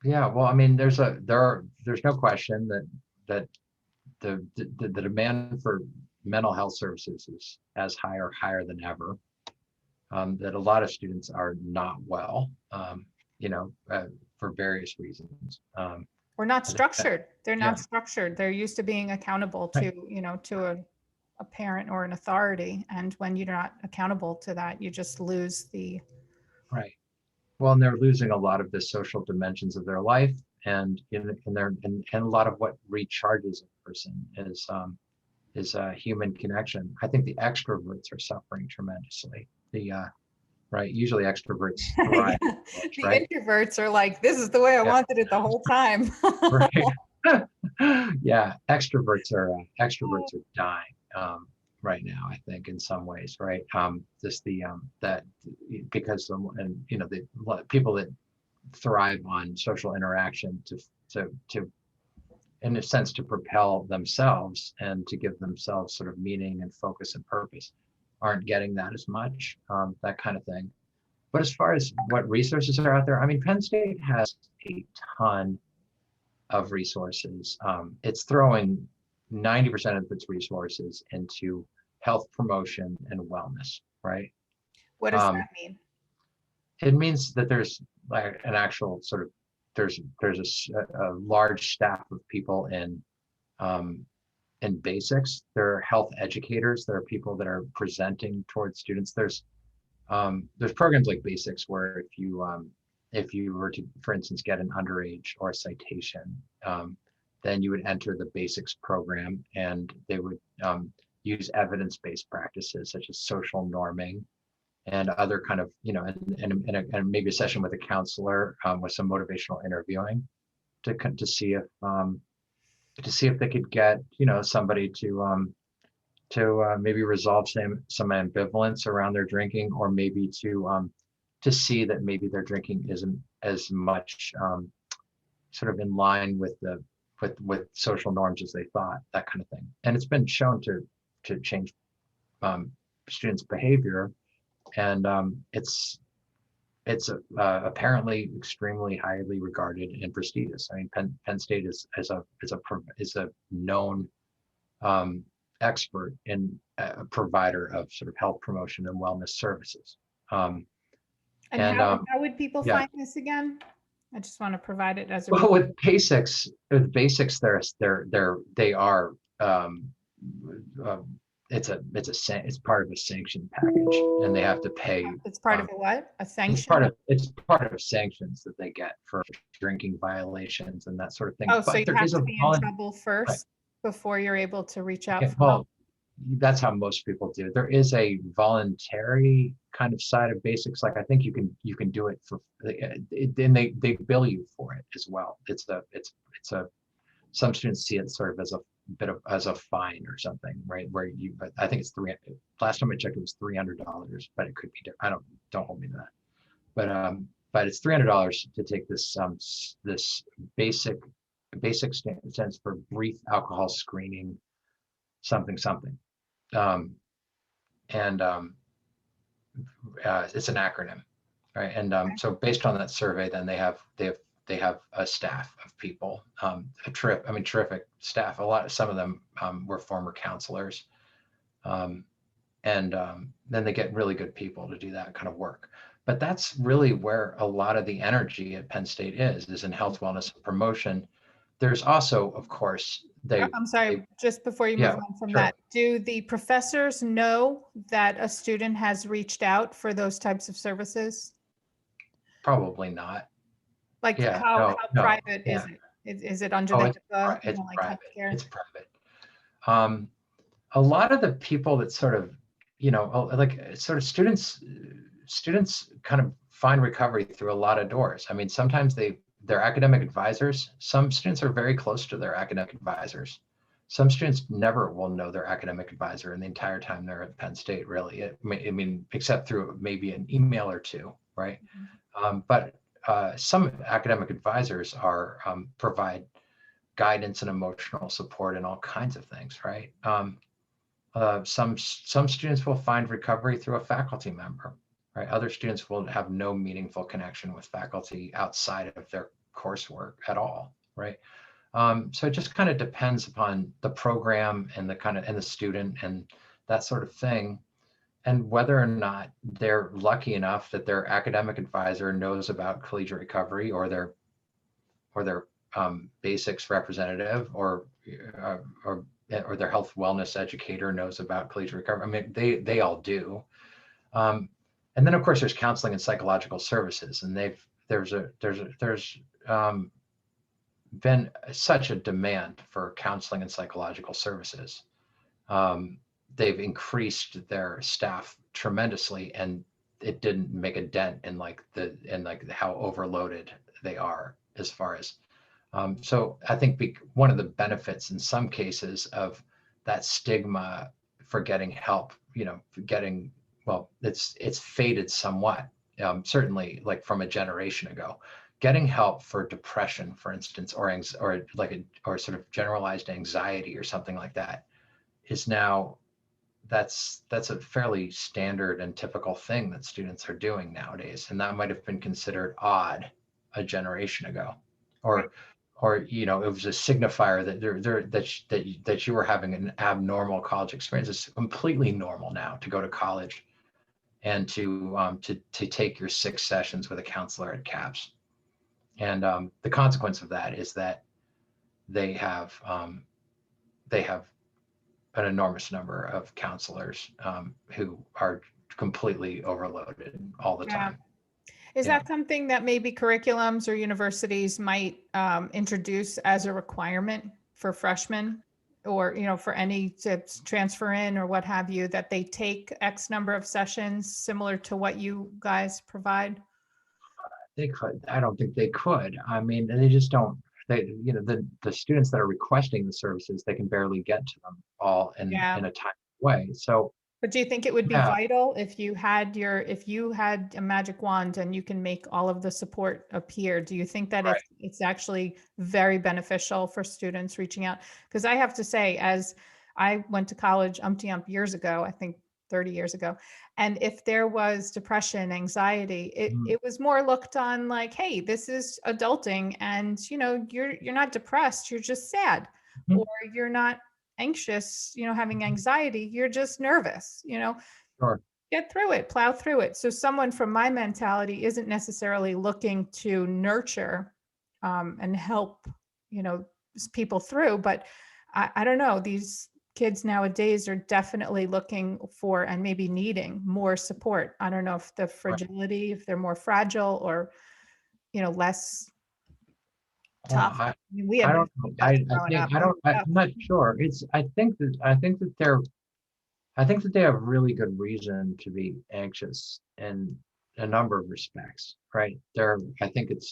Yeah, well, I mean, there's no question that the demand for mental health services is as higher than ever. That a lot of students are not well. for various reasons. Or not structured. They're not Yeah. structured. They're used to being accountable to, Right. To a parent or an authority. And when you're not accountable to that, you just lose the. Right. Well, and they're losing a lot of the social dimensions of their life, and and a lot of what recharges a person is a human connection. I think the extroverts are suffering tremendously. Right, usually extroverts thrive, Yeah. The right? introverts are like, this is the way I Yeah, wanted it the whole time. right. Yeah, extroverts are dying right now, I think, in some ways, right? Just that because and the people that thrive on social interaction to in a sense to propel themselves and to give themselves sort of meaning and focus and purpose aren't getting that as much, that kind of thing. But as far as what resources are out there, I mean, Penn State has a ton of resources. It's throwing 90% of its resources into health promotion and wellness, right? What does Um, that mean? it means that there's like an actual sort of there's a large staff of people um, in basics. There are health educators. There are people that are presenting towards students. There's programs like Basics where if you were to, for instance, get an underage or a citation, then you would enter the Basics program, and they would use evidence-based practices such as social norming and other kind of and maybe a session with a counselor with some motivational interviewing to see if they could get somebody to maybe resolve some ambivalence around their drinking, or maybe to see that maybe their drinking isn't as much sort of in line with with social norms as they thought, that kind of thing. And it's been shown to change um, students' behavior, and it's apparently extremely highly regarded and prestigious. I mean, Penn State is a known expert in a provider of sort of health promotion and wellness services. Um, And and how would people yeah, find this again? I just want to provide it as a well, with basics, they are uh, it's part of a sanctioned package, and they have to pay. it's part of a what? A It's sanction? part of sanctions that they get for drinking violations and that sort of thing. Oh, so But you there have is to a be in trouble right, first before you're able to reach out okay, for help. well, that's how most people do. There is a voluntary kind of side of basics. Like I think you can do it for, then they bill you for it as well. It's a some students see it sort of as a bit of as a fine or something, right? Where but I think it's last time I checked, it was $300, but it could be different. Don't hold me to that. But it's $300 to take this basic stands for brief alcohol screening, something something. And It's an acronym, right? And so based on that survey, then they have a staff of people, terrific staff. Some of them were former counselors, and then they get really good people to do that kind of work. But that's really where a lot of the energy at Penn State is in health, wellness, and promotion. There's also, of course, I'm sorry, just before you move yeah, on from sure. that, do the professors know that a student has reached out for those types of services? Probably not. Like Yeah, how no, private yeah. is it? Is it under Oh, the HIPAA, it's like private. healthcare? It's private. Um, a lot of the people that sort of, like sort of students kind of find recovery through a lot of doors. I mean, sometimes they're academic advisors. Some students are very close to their academic advisors. Some students never will know their academic advisor in the entire time they're at Penn State, really. I mean, except through maybe an email or two, right? But some academic advisors provide guidance and emotional support and all kinds of things, right? Some students will find recovery through a faculty member, right? Other students will have no meaningful connection with faculty outside of their coursework at all, right? So it just kind of depends upon the program and the student and that sort of thing, and whether or not they're lucky enough that their academic advisor knows about collegiate recovery, or their basics representative uh, or their health wellness educator knows about collegiate recovery. I mean, they all do. And then of course there's counseling and psychological services, and there's been such a demand for counseling and psychological services. They've increased their staff tremendously, and it didn't make a dent in how overloaded they are as far as. So I think one of the benefits in some cases of that stigma for getting help, it's faded somewhat. Certainly, like from a generation ago, getting help for depression, for instance, or sort of generalized anxiety or something like that is now that's a fairly standard and typical thing that students are doing nowadays, and that might have been considered odd a generation ago, or it was a signifier that you were having an abnormal college experience. It's completely normal now to go to college and to take your 6 sessions with a counselor at CAPS, and the consequence of that is that they have an enormous number of counselors who are completely overloaded all the time. Is that something that maybe curriculums or universities might introduce as a requirement for freshmen, or for any to transfer in or what have you, that they take X number of sessions similar to what you guys provide? They could. I don't think they could. I mean, they just don't. The students that are requesting the services, they can barely get to them all in a timely way. So, but do you think it would be vital if you had a magic wand and you can make all of the support appear? Do you think that it's actually very beneficial for students reaching out? Because I have to say, as I went to college umpty-ump years ago, I think 30 years ago, and if there was depression, anxiety, it was more looked on like, hey, this is adulting, and you're not depressed, you're just sad, or you're not anxious, having anxiety, you're just nervous, sure. Get through it, plow through it. So someone from my mentality isn't necessarily looking to nurture and help, people through, but I don't know, these kids nowadays are definitely looking for and maybe needing more support. I don't know if the fragility, if they're more fragile or, less tough. I mean, we have don't know. I'm not sure. I think that they have really good reason to be anxious in a number of respects, right? I think that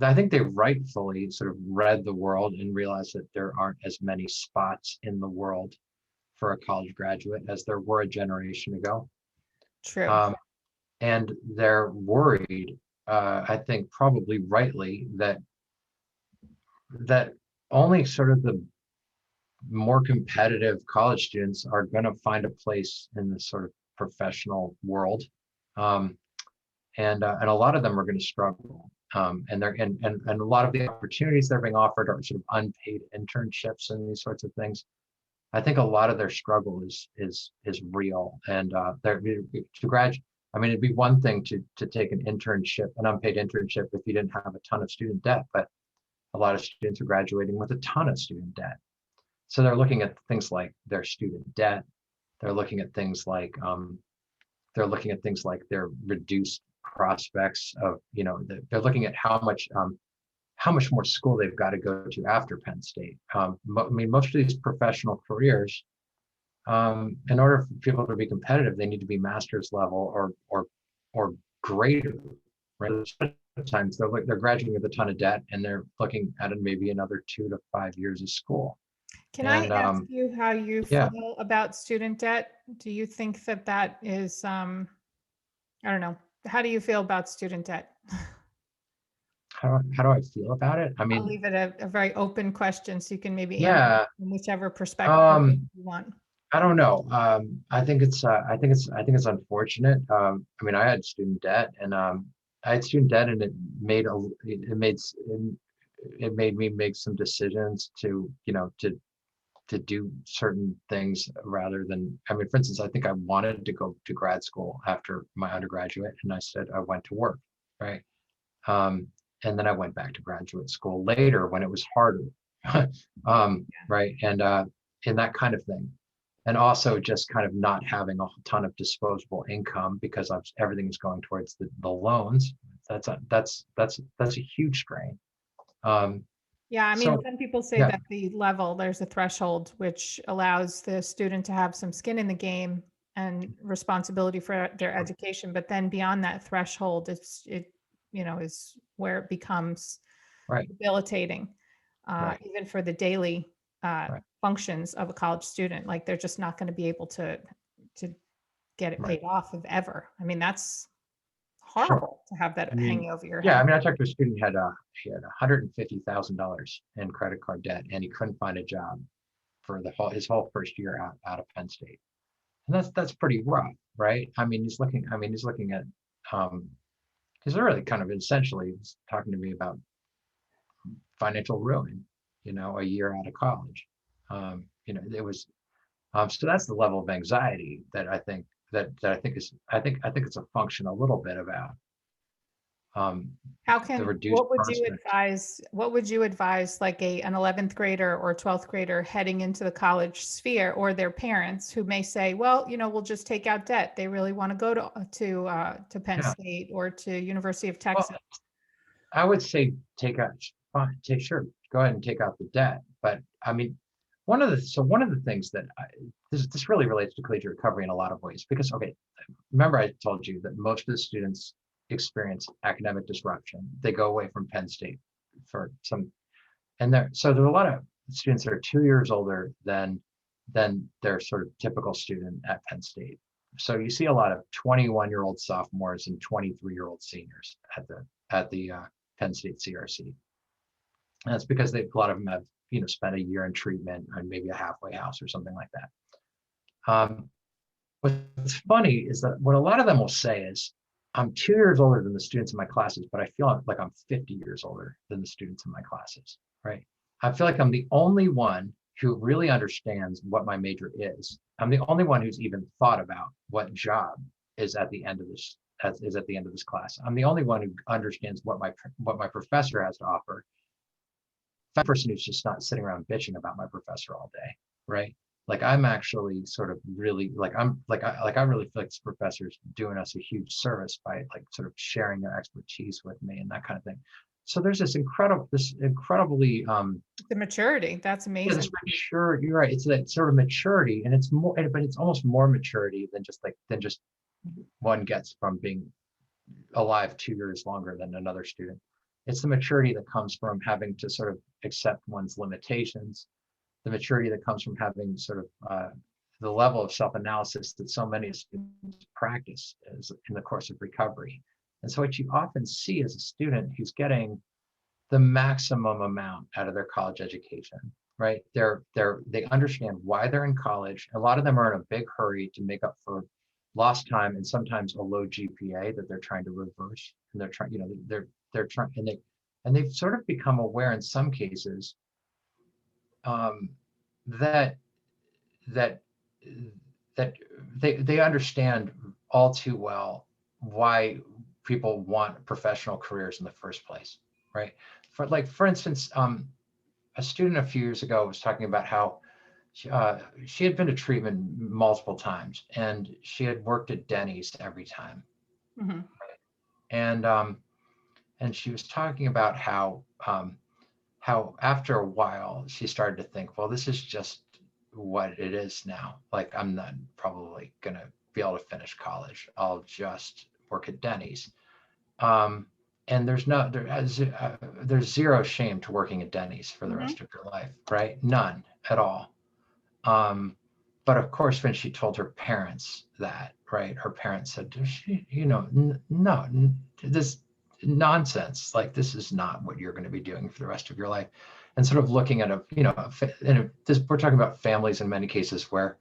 I think they rightfully sort of read the world and realized that there aren't as many spots in the world for a college graduate as there were a generation ago. True. And they're worried, I think probably rightly, that only sort of the more competitive college students are going to find a place in this sort of professional world, and a lot of them are going to struggle, and a lot of the opportunities they're being offered are sort of unpaid internships and these sorts of things. I think a lot of their struggle is real, and to graduate. I mean, it'd be one thing to take an unpaid internship, if you didn't have a ton of student debt, but a lot of students are graduating with a ton of student debt. So they're looking at things like their student debt. They're looking at things like their reduced prospects of, they're looking at how much more school they've got to go to after Penn State. I mean, most of these professional careers, in order for people to be competitive, they need to be master's level or greater. Right? Sometimes they're graduating with a ton of debt, and they're looking at maybe another 2 to 5 years of school. Can I ask you how you feel about student debt? Do you think that is, I don't know, how do you feel about student debt? How do I feel about it? I mean, I'll leave it a very open question, so you can maybe yeah, answer from whichever perspective you want. I don't know. I think it's unfortunate. I mean, I had student debt, and it made me make some decisions to to do certain things rather than, I mean, for instance, I think I wanted to go to grad school after my undergraduate, and I said I went to work, right? Um, and then I went back to graduate school later when it was harder, right? And that kind of thing. And also just kind of not having a ton of disposable income because everything's going towards the loans. That's a huge strain. Yeah, I mean, So some people say yeah, that there's a threshold which allows the student to have some skin in the game and responsibility for their sure. education. But then beyond that threshold, is where it becomes Right, debilitating, right, even for the daily right, functions of a college student. Like they're just not going to be able to get it right. paid off if ever. I mean, that's Sure. horrible to have I that mean, hanging over your yeah, head. I mean, I talked to a student he had $150,000 in credit card debt, and he couldn't find a job for his whole first year out of Penn State. And that's pretty rough, right? He's looking at he's really kind of essentially talking to me about financial ruin, a year out of college. It was so that's the level of anxiety that I think it's a function a little bit about um, the reduced prospects. What would you advise like an 11th grader or 12th grader heading into the college sphere, or their parents who may say, well, we'll just take out debt. They really want to go to Penn Yeah. State or to University of Well, Texas. I would say fine, sure, go ahead and take out the debt. But I mean, one of the things that this really relates to collegiate recovery in a lot of ways, because, okay, remember I told you that most of the students experience academic disruption. They go away from Penn State for some, and so there are a lot of students that are 2 years older than their sort of typical student at Penn State. So you see a lot of 21-year-old sophomores and 23-year-old seniors at the Penn State CRC. And that's because a lot of them have spent a year in treatment and maybe a halfway house or something like that. What's funny is that what a lot of them will say is, I'm 2 years older than the students in my classes, but I feel like I'm 50 years older than the students in my classes, right? I feel like I'm the only one who really understands what my major is. I'm the only one who's even thought about what job is at the end of this class. I'm the only one who understands what my professor has to offer. That person who's just not sitting around bitching about my professor all day, right? Like I'm actually sort of really I really feel like this professor's doing us a huge service by like sort of sharing their expertise with me and that kind of thing. So there's this incredibly The maturity, that's yeah, amazing. this mature, you're right. It's that sort of maturity, and but it's almost more maturity than just one gets from being alive 2 years longer than another student. It's the maturity that comes from having to sort of accept one's limitations, the maturity that comes from having sort of the level of self-analysis that so many students practice in the course of recovery. And so what you often see as a student who's getting the maximum amount out of their college education, right? They understand why they're in college. A lot of them are in a big hurry to make up for lost time and sometimes a low GPA that they're trying to reverse. And they're trying, they're trying, and they've sort of become aware in some cases that that that they understand all too well why people want professional careers in the first place, right? For instance, a student a few years ago was talking about how she had been to treatment multiple times and she had worked at Denny's every time, Mm-hmm. and she was talking about how after a while she started to think, well, this is just what it is now. Like I'm not probably gonna be able to finish college. I'll just work at Denny's. And there's zero shame to working at Denny's for the Mm-hmm. rest of your life, right? None at all. But of course, when she told her parents that, right, her parents said, no, this nonsense. Like this is not what you're going to be doing for the rest of your life. And sort of looking at we're talking about families in many cases where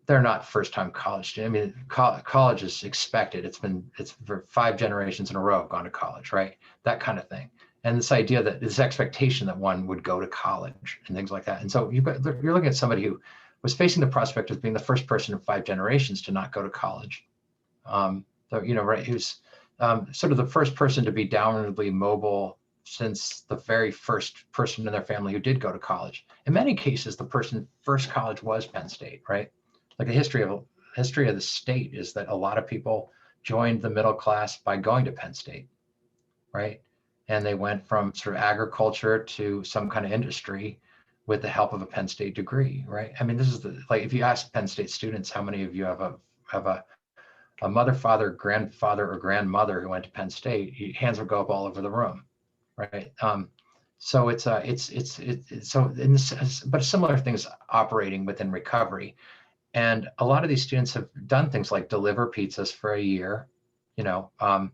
they're not first-time college students. I mean, college is expected. It's for 5 generations in a row gone to college, right? That kind of thing. and this idea that this expectation that one would go to college and things like that. And so you're looking at somebody who was facing the prospect of being the first person in 5 generations to not go to college. Right, who's sort of the first person to be downwardly mobile since the very first person in their family who did go to college. In many cases, the person's first college was Penn State, right? Like the history of the state is that a lot of people joined the middle class by going to Penn State, right? And they went from sort of agriculture to some kind of industry with the help of a Penn State degree, right? I mean, this is like if you ask Penn State students, how many of you have a mother, father, grandfather, or grandmother who went to Penn State, hands will go up all over the room, right? So but similar things operating within recovery. And a lot of these students have done things like deliver pizzas for a year, and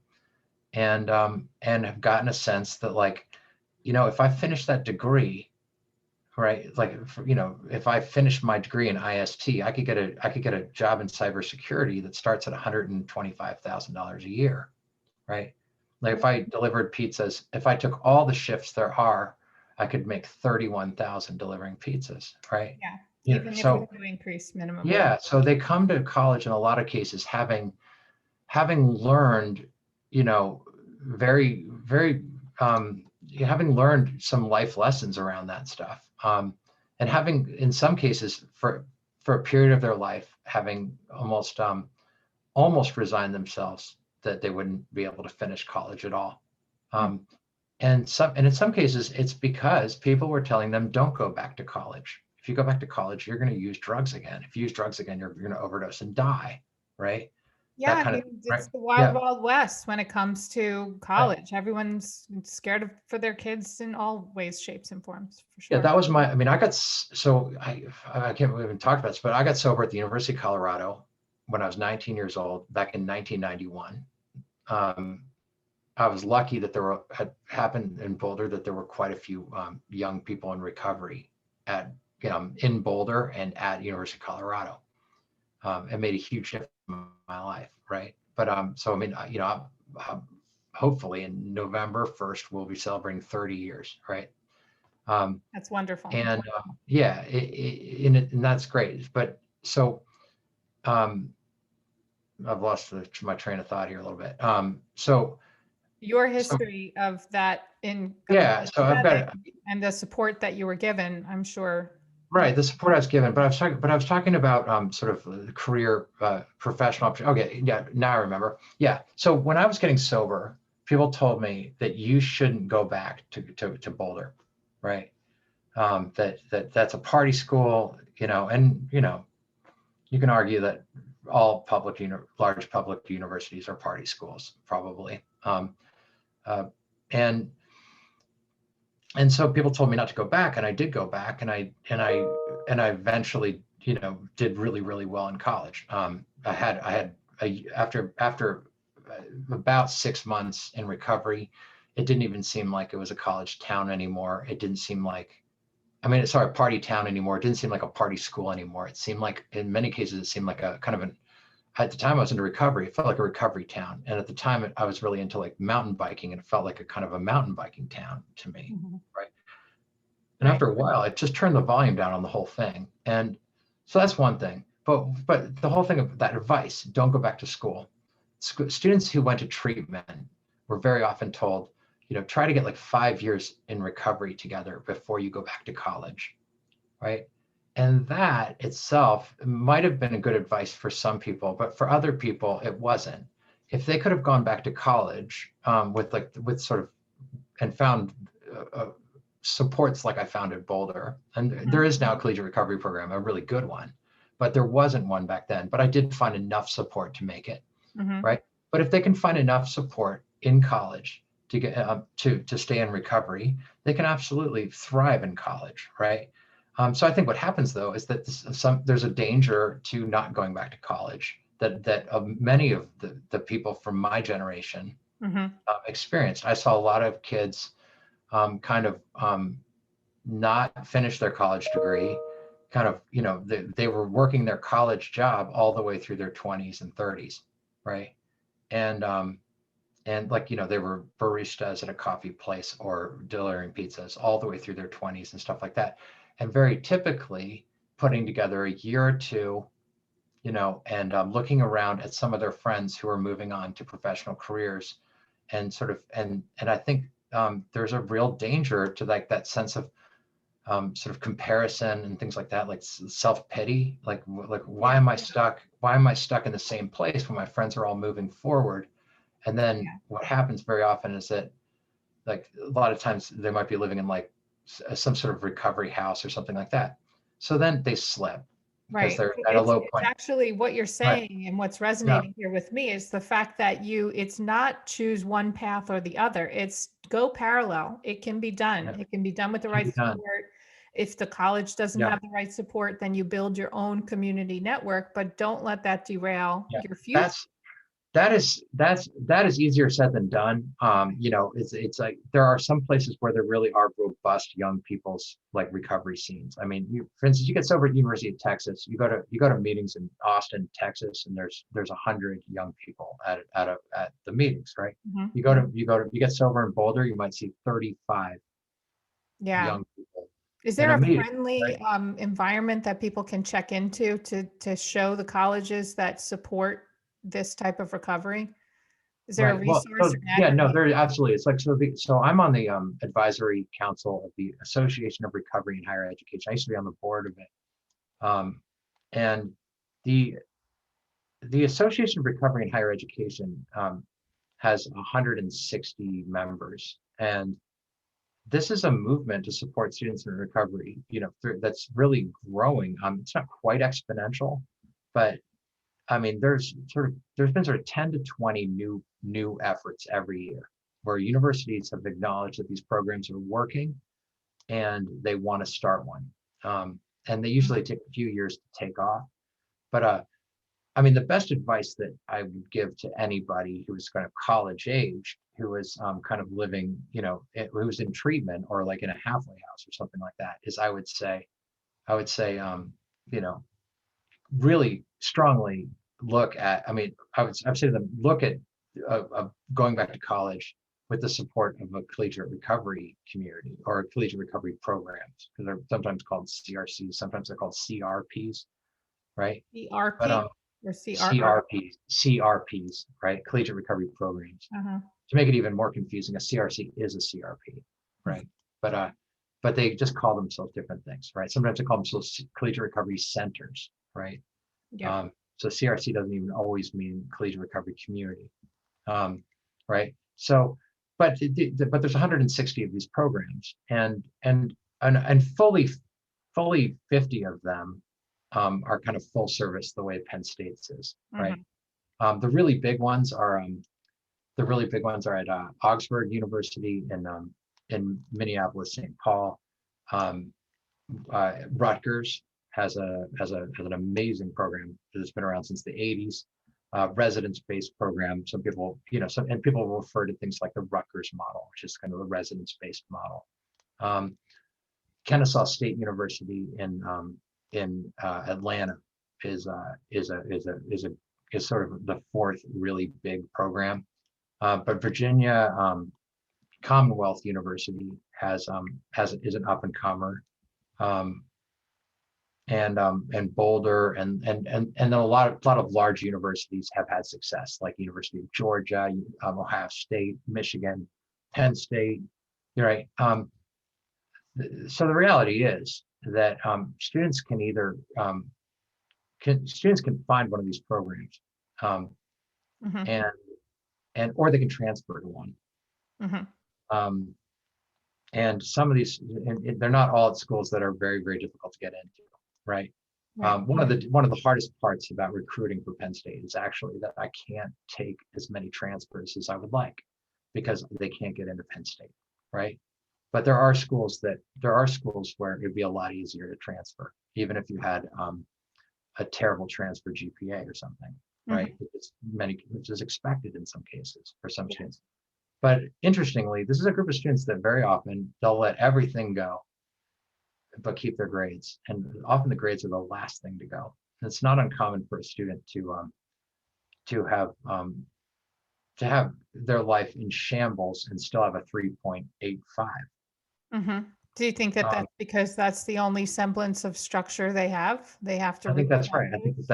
have gotten a sense that, like, if I finish that degree, right, like, if I finish my degree in IST, I could get a job in cybersecurity that starts at $125,000 a year, right? Like if I delivered pizzas, if I took all the shifts there are, I could make 31,000 delivering pizzas, right? Yeah. Even if you increase minimum. Yeah. So they come to college in a lot of cases having learned, very, very, having learned some life lessons around that stuff. And having, in some cases, for a period of their life, having almost resigned themselves that they wouldn't be able to finish college at all. And in some cases, it's because people were telling them, don't go back to college. If you go back to college, you're going to use drugs again. If you use drugs again, you're going to overdose and die, right? Yeah, it's the wild west when it comes to college. Right. Everyone's scared for their kids in all ways, shapes, and forms, for sure. Yeah, that was I can't even talk about this, but I got sober at the University of Colorado when I was 19 years old, back in 1991. I was lucky that had happened in Boulder that there were quite a few young people in recovery in Boulder and at University of Colorado. It made a huge difference in my life, right? But hopefully in November 1st we'll be celebrating 30 years, right? That's wonderful. And and that's great. But so I've lost my train of thought here a little bit. So your history of that so I've got and the support that you were given, I'm sure. Right, the support I was given, but I was talking about sort of the career, professional opportunity. Okay, yeah, now I remember. Yeah, so when I was getting sober, people told me that you shouldn't go back to Boulder, right? That's a party school, and you can argue that all large public universities are party schools, probably. And so people told me not to go back, and I did go back, and I eventually, did really, really well in college. After about 6 months in recovery, it didn't even seem like it was a college town anymore. It didn't seem like, a party town anymore. It didn't seem like a party school anymore. It seemed like, in many cases, it seemed like a kind of at the time I was into recovery, it felt like a recovery town. And at the time I was really into like mountain biking, and it felt like a kind of a mountain biking town to me, right? And after a while, I just turned the volume down on the whole thing. And so that's one thing. But the whole thing of that advice, don't go back to school. Students who went to treatment were very often told, try to get like 5 years in recovery together before you go back to college, right? And that itself might have been a good advice for some people, but for other people, it wasn't. If they could have gone back to college and found supports like I found at Boulder, and there is now a collegiate recovery program, a really good one, but there wasn't one back then. But I did find enough support to make it, right? But if they can find enough support in college to get to stay in recovery, they can absolutely thrive in college, right? So I think what happens though is that there's a danger to not going back to college that many of the people from my generation experienced. I saw a lot of kids not finish their college degree, they were working their college job all the way through their 20s and 30s, right? And and like, they were baristas at a coffee place or delivering pizzas all the way through their 20s and stuff like that. And very typically putting together a year or two, and looking around at some of their friends who are moving on to professional careers, and sort of, and I think there's a real danger to like that sense of sort of comparison and things like that, like self-pity, like why am I stuck? Why am I stuck in the same place when my friends are all moving forward? And then what happens very often is that, like, a lot of times they might be living in like some sort of recovery house or something like that. So then they slip because Right. they're at a low It's point. actually what you're Right. saying, and what's Yeah. resonating here with me is the fact that it's not choose one path or the other. It's go parallel. It can be done. Yeah. It can be done with the Can right be done. support. If the college doesn't Yeah. have the right support, then you build your own community network, but don't let that derail Yeah. your future. That is easier said than done. It's like there are some places where there really are robust young people's like recovery scenes. I mean, for instance, you get sober at University of Texas. You go to meetings in Austin, Texas, and there's 100 young people at the meetings, right? Mhm. You get sober in Boulder, you might see 35 Yeah. young people Is in there a a meeting, friendly right? environment that people can check into to show the colleges that support this type of recovery? Is there a Right. Well, resource or an yeah, no, aggregate? there absolutely. It's like so I'm on the advisory council of the Association of Recovery in Higher Education. I used to be on the board of it. And the Association of Recovery in Higher Education has 160 members, and this is a movement to support students in recovery. That's really growing. It's not quite exponential, but I mean, there's been sort of 10 to 20 new efforts every year where universities have acknowledged that these programs are working and they want to start one. And they usually take a few years to take off. But I mean, the best advice that I would give to anybody who is kind of college age, who is kind of living, who's in treatment or like in a halfway house or something like that, is I would say, really strongly look at, I mean, I would say to them, look at going back to college with the support of a collegiate recovery community or collegiate recovery programs, because they're sometimes called CRCs, sometimes they're called CRPs, right? But CRP or CRR? CRPs, right? Collegiate recovery programs. Uh-huh. To make it even more confusing, a CRC is a CRP, right? But they just call themselves different things, right? Sometimes they call themselves collegiate recovery centers, right? Yeah. So CRC doesn't even always mean collegiate recovery community, right? So, but there's 160 of these programs, and fully 50 of them are kind of full service the way Penn State's is, right? The really big ones are at Augsburg University in Minneapolis, St. Paul. Rutgers has an amazing program that's been around since the 80s. Residence-based program. Some people, and people will refer to things like the Rutgers model, which is kind of a residence-based model. Kennesaw State University in Atlanta is sort of the fourth really big program. But Virginia Commonwealth University is an up and comer. And Boulder and a lot of large universities have had success, like University of Georgia, Ohio State, Michigan, Penn State. You're right. So the reality is that students can either students can find one of these programs, and or they can transfer to one. Um, and some of these, and they're not all at schools that are very, very difficult to get into, right? One of the hardest parts about recruiting for Penn State is actually that I can't take as many transfers as I would like because they can't get into Penn State, right? But there are schools where it'd be a lot easier to transfer, even if you had a terrible transfer GPA or something, right? Which is expected in some cases for some students. But interestingly, this is a group of students that very often they'll let everything go, but keep their grades. And often the grades are the last thing to go. And it's not uncommon for a student to have have their life in shambles and still have a 3.85. Mm-hmm. Do you think that Um, that's because that's the only semblance of structure they have? They have to I think reach that's that right. I think age?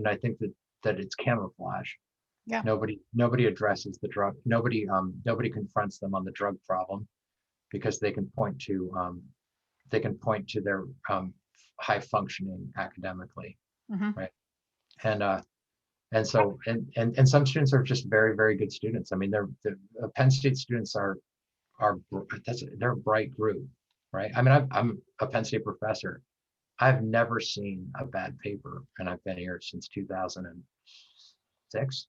I think that it's camouflage. Yeah. Nobody addresses the drug. Nobody confronts them on the drug problem because they can point to their high functioning academically, Mm-hmm. right? And so some students are just very, very good students. I mean, the Penn State students they're a bright group, right? I mean, I'm a Penn State professor. I've never seen a bad paper, and I've been here since 2006.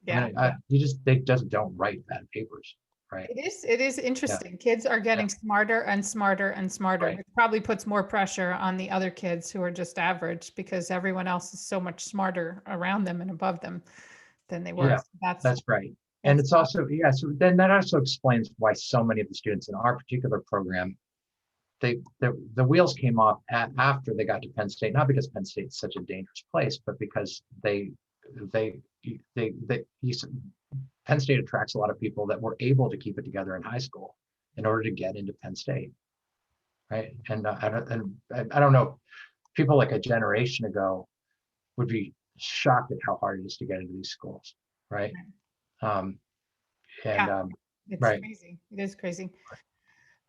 I Yeah. mean, they just don't write bad papers, right? It is Yeah, interesting. Kids are yeah, getting smarter and smarter and smarter, right. which probably puts more pressure on the other kids who are just average because everyone else is so much smarter around them and above them than they were. Yeah, So that's that's right. And that's it's also, yeah, so then that also explains why so many of the students in our particular program, the wheels came off after they got to Penn State, not because Penn State's such a dangerous place, but because they Penn State attracts a lot of people that were able to keep it together in high school in order to get into Penn State, right? And I don't know, people like a generation ago would be shocked at how hard it is to get into these schools, right? Um, and yeah, it's right, crazy. It is crazy.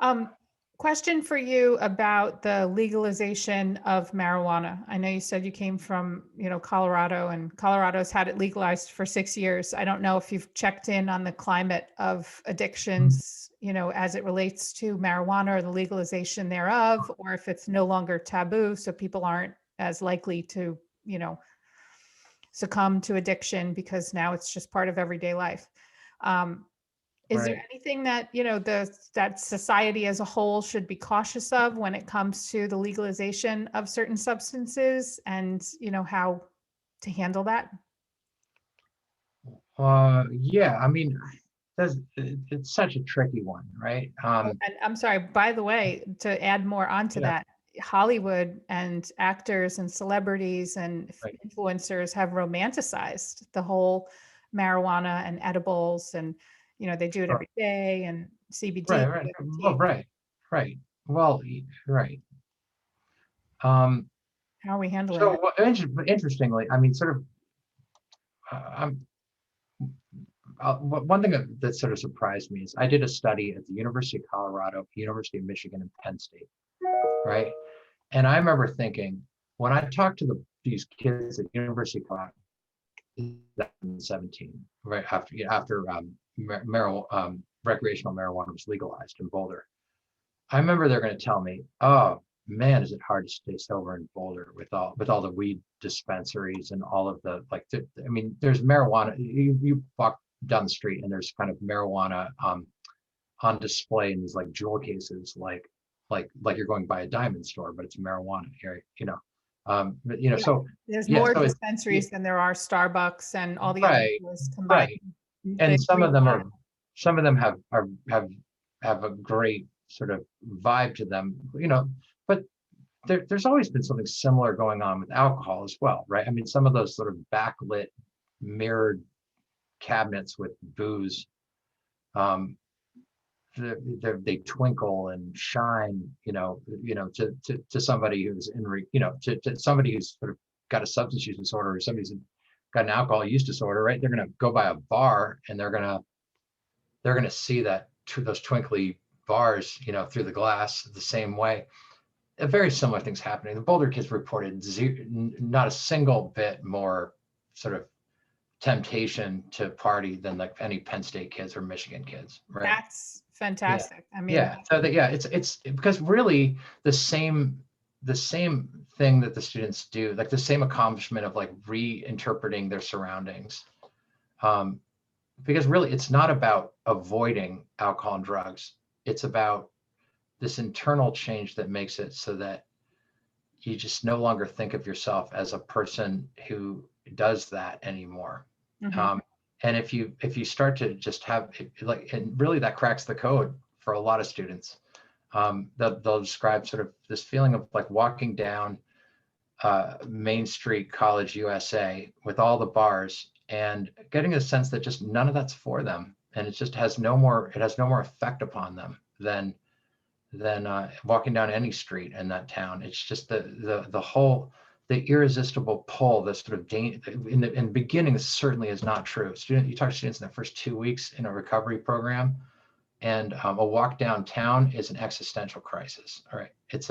Um, Question for you about the legalization of marijuana. I know you said you came from, Colorado, and Colorado's had it legalized for 6 years. I don't know if you've checked in on the climate of addictions, as it relates to marijuana or the legalization thereof, or if it's no longer taboo, so people aren't as likely to, succumb to addiction because now it's just part of everyday life. Um, is there right. anything that, that society as a whole should be cautious of when it comes to the legalization of certain substances and, how to handle that? Yeah, I mean, it's such a tricky one, right? Oh, and I'm sorry, by the way, to add more onto Yeah, that, Hollywood and actors and celebrities and right, influencers have romanticized the whole marijuana and edibles, and they do it sure. every day, and CBD, Right, right. Well, DMT. right, right. Well, right. Um, How are we handling so that? interestingly, I mean, sort of, I'm one thing that sort of surprised me is I did a study at the University of Colorado, University of Michigan, and Penn State, right? And I remember thinking when I talked to these kids at University of Colorado, 2017, right after recreational marijuana was legalized in Boulder. I remember they're going to tell me, "Oh man, is it hard to stay sober in Boulder with all the weed dispensaries and all of the like." I mean, there's marijuana. You walk down the street and there's kind of marijuana on display in these like jewel cases, like you're going by a diamond store, but it's marijuana here, But, Yeah, so there's yeah, more so it's yeah, dispensaries than there are Starbucks and all the other right, stores combined. right. The And green line. some of them have a great sort of vibe to them, but there's always been something similar going on with alcohol as well, right? I mean, some of those sort of backlit mirrored cabinets with booze, um, they twinkle and shine, to somebody who's to somebody who's sort of got a substance use disorder, or somebody who's got an alcohol use disorder, right? They're going to go by a bar and they're going to see those twinkly bars, through the glass the same way. Very similar things happening. The Boulder kids reported not a single bit more sort of temptation to party than like any Penn State kids or Michigan kids, right? That's Yeah, fantastic. I mean, yeah. So yeah, it's because really the same thing that the students do, like the same accomplishment of like reinterpreting their surroundings. Um, because really it's not about avoiding alcohol and drugs. It's about this internal change that makes it so that you just no longer think of yourself as a person who does that anymore. mhm. Um, and if you start to just have like, and really that cracks the code for a lot of students. They'll describe sort of this feeling of like walking down Main Street, College USA, with all the bars, and getting a sense that just none of that's for them, and it just has no more effect upon them than walking down any street in that town. It's just the irresistible pull, the sort of in the beginning, this certainly is not true. You talk to students in the first 2 weeks in a recovery program, and a walk downtown is an existential crisis. All right, it's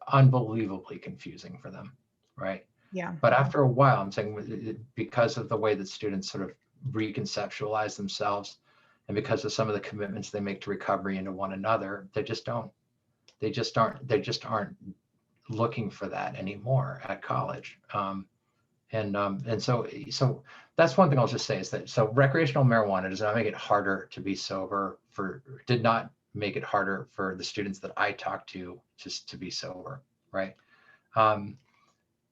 unbelievably confusing for them, right? Yeah. But after a while, I'm saying, because of the way that students sort of reconceptualize themselves, and because of some of the commitments they make to recovery and to one another, they just aren't looking for that anymore at college. And so that's one thing I'll just say, is that recreational marijuana does not make it harder to be sober did not make it harder for the students that I talked to just to be sober, right?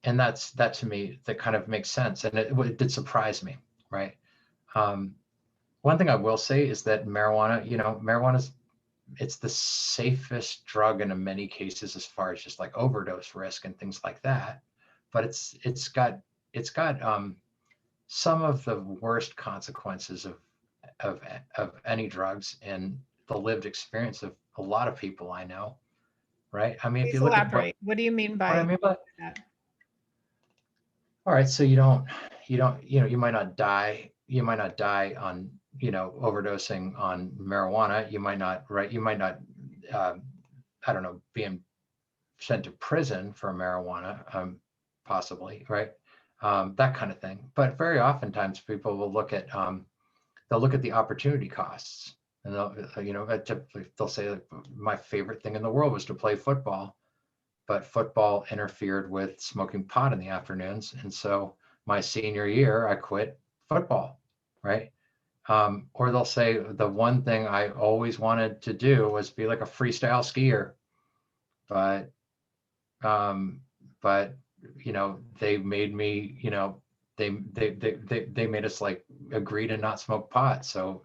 And that to me, that kind of makes sense, and it did surprise me, right? One thing I will say is that marijuana, it's the safest drug in many cases as far as just like overdose risk and things like that, but it's got some of the worst consequences of any drugs in the lived experience of a lot of people I know, right? I mean, Please if you look elaborate. at what do you mean what I by mean by that? all right, so you might not die on overdosing on marijuana. You might not, right? You might not, I don't know, being sent to prison for marijuana, possibly, right? That kind of thing. But very oftentimes people will look at the opportunity costs, and they'll say, like, my favorite thing in the world was to play football, but football interfered with smoking pot in the afternoons. And so my senior year, I quit football, right? Or they'll say, the one thing I always wanted to do was be like a freestyle skier, but they made me, they made us like agree to not smoke pot. So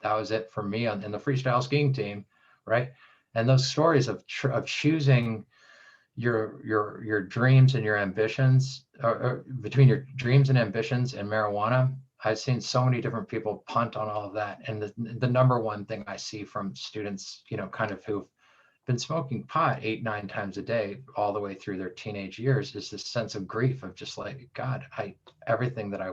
that was it for me in the freestyle skiing team, right? And those stories of choosing your dreams and your ambitions, or between your dreams and ambitions and marijuana, I've seen so many different people punt on all of that. And the number one thing I see from students, kind of who've been smoking pot 8, 9 times a day all the way through their teenage years, is this sense of grief of just like, God, everything that I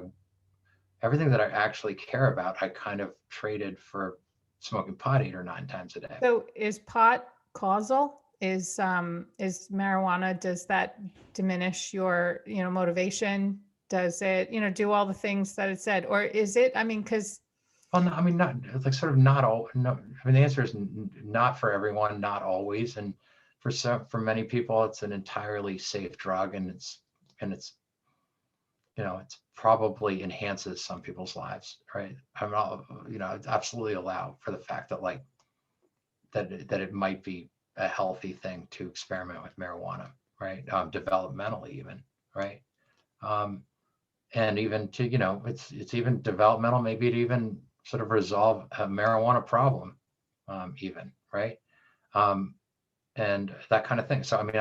actually care about, I kind of traded for smoking pot 8 or 9 times a day. So is pot causal? Is marijuana, does that diminish your, motivation? Does it, do all the things that it said? Or is it, because Well, no, I mean, not like sort of not all. No, I mean, the answer is not for everyone, not always, and for many people, it's an entirely safe drug, and it's probably enhances some people's lives, right? I'm not, absolutely allow for the fact that like that it might be a healthy thing to experiment with marijuana, right? Developmentally even, right? And even to, it's even developmental, maybe to even sort of resolve a marijuana problem, even, right? And that kind of thing. So, I mean,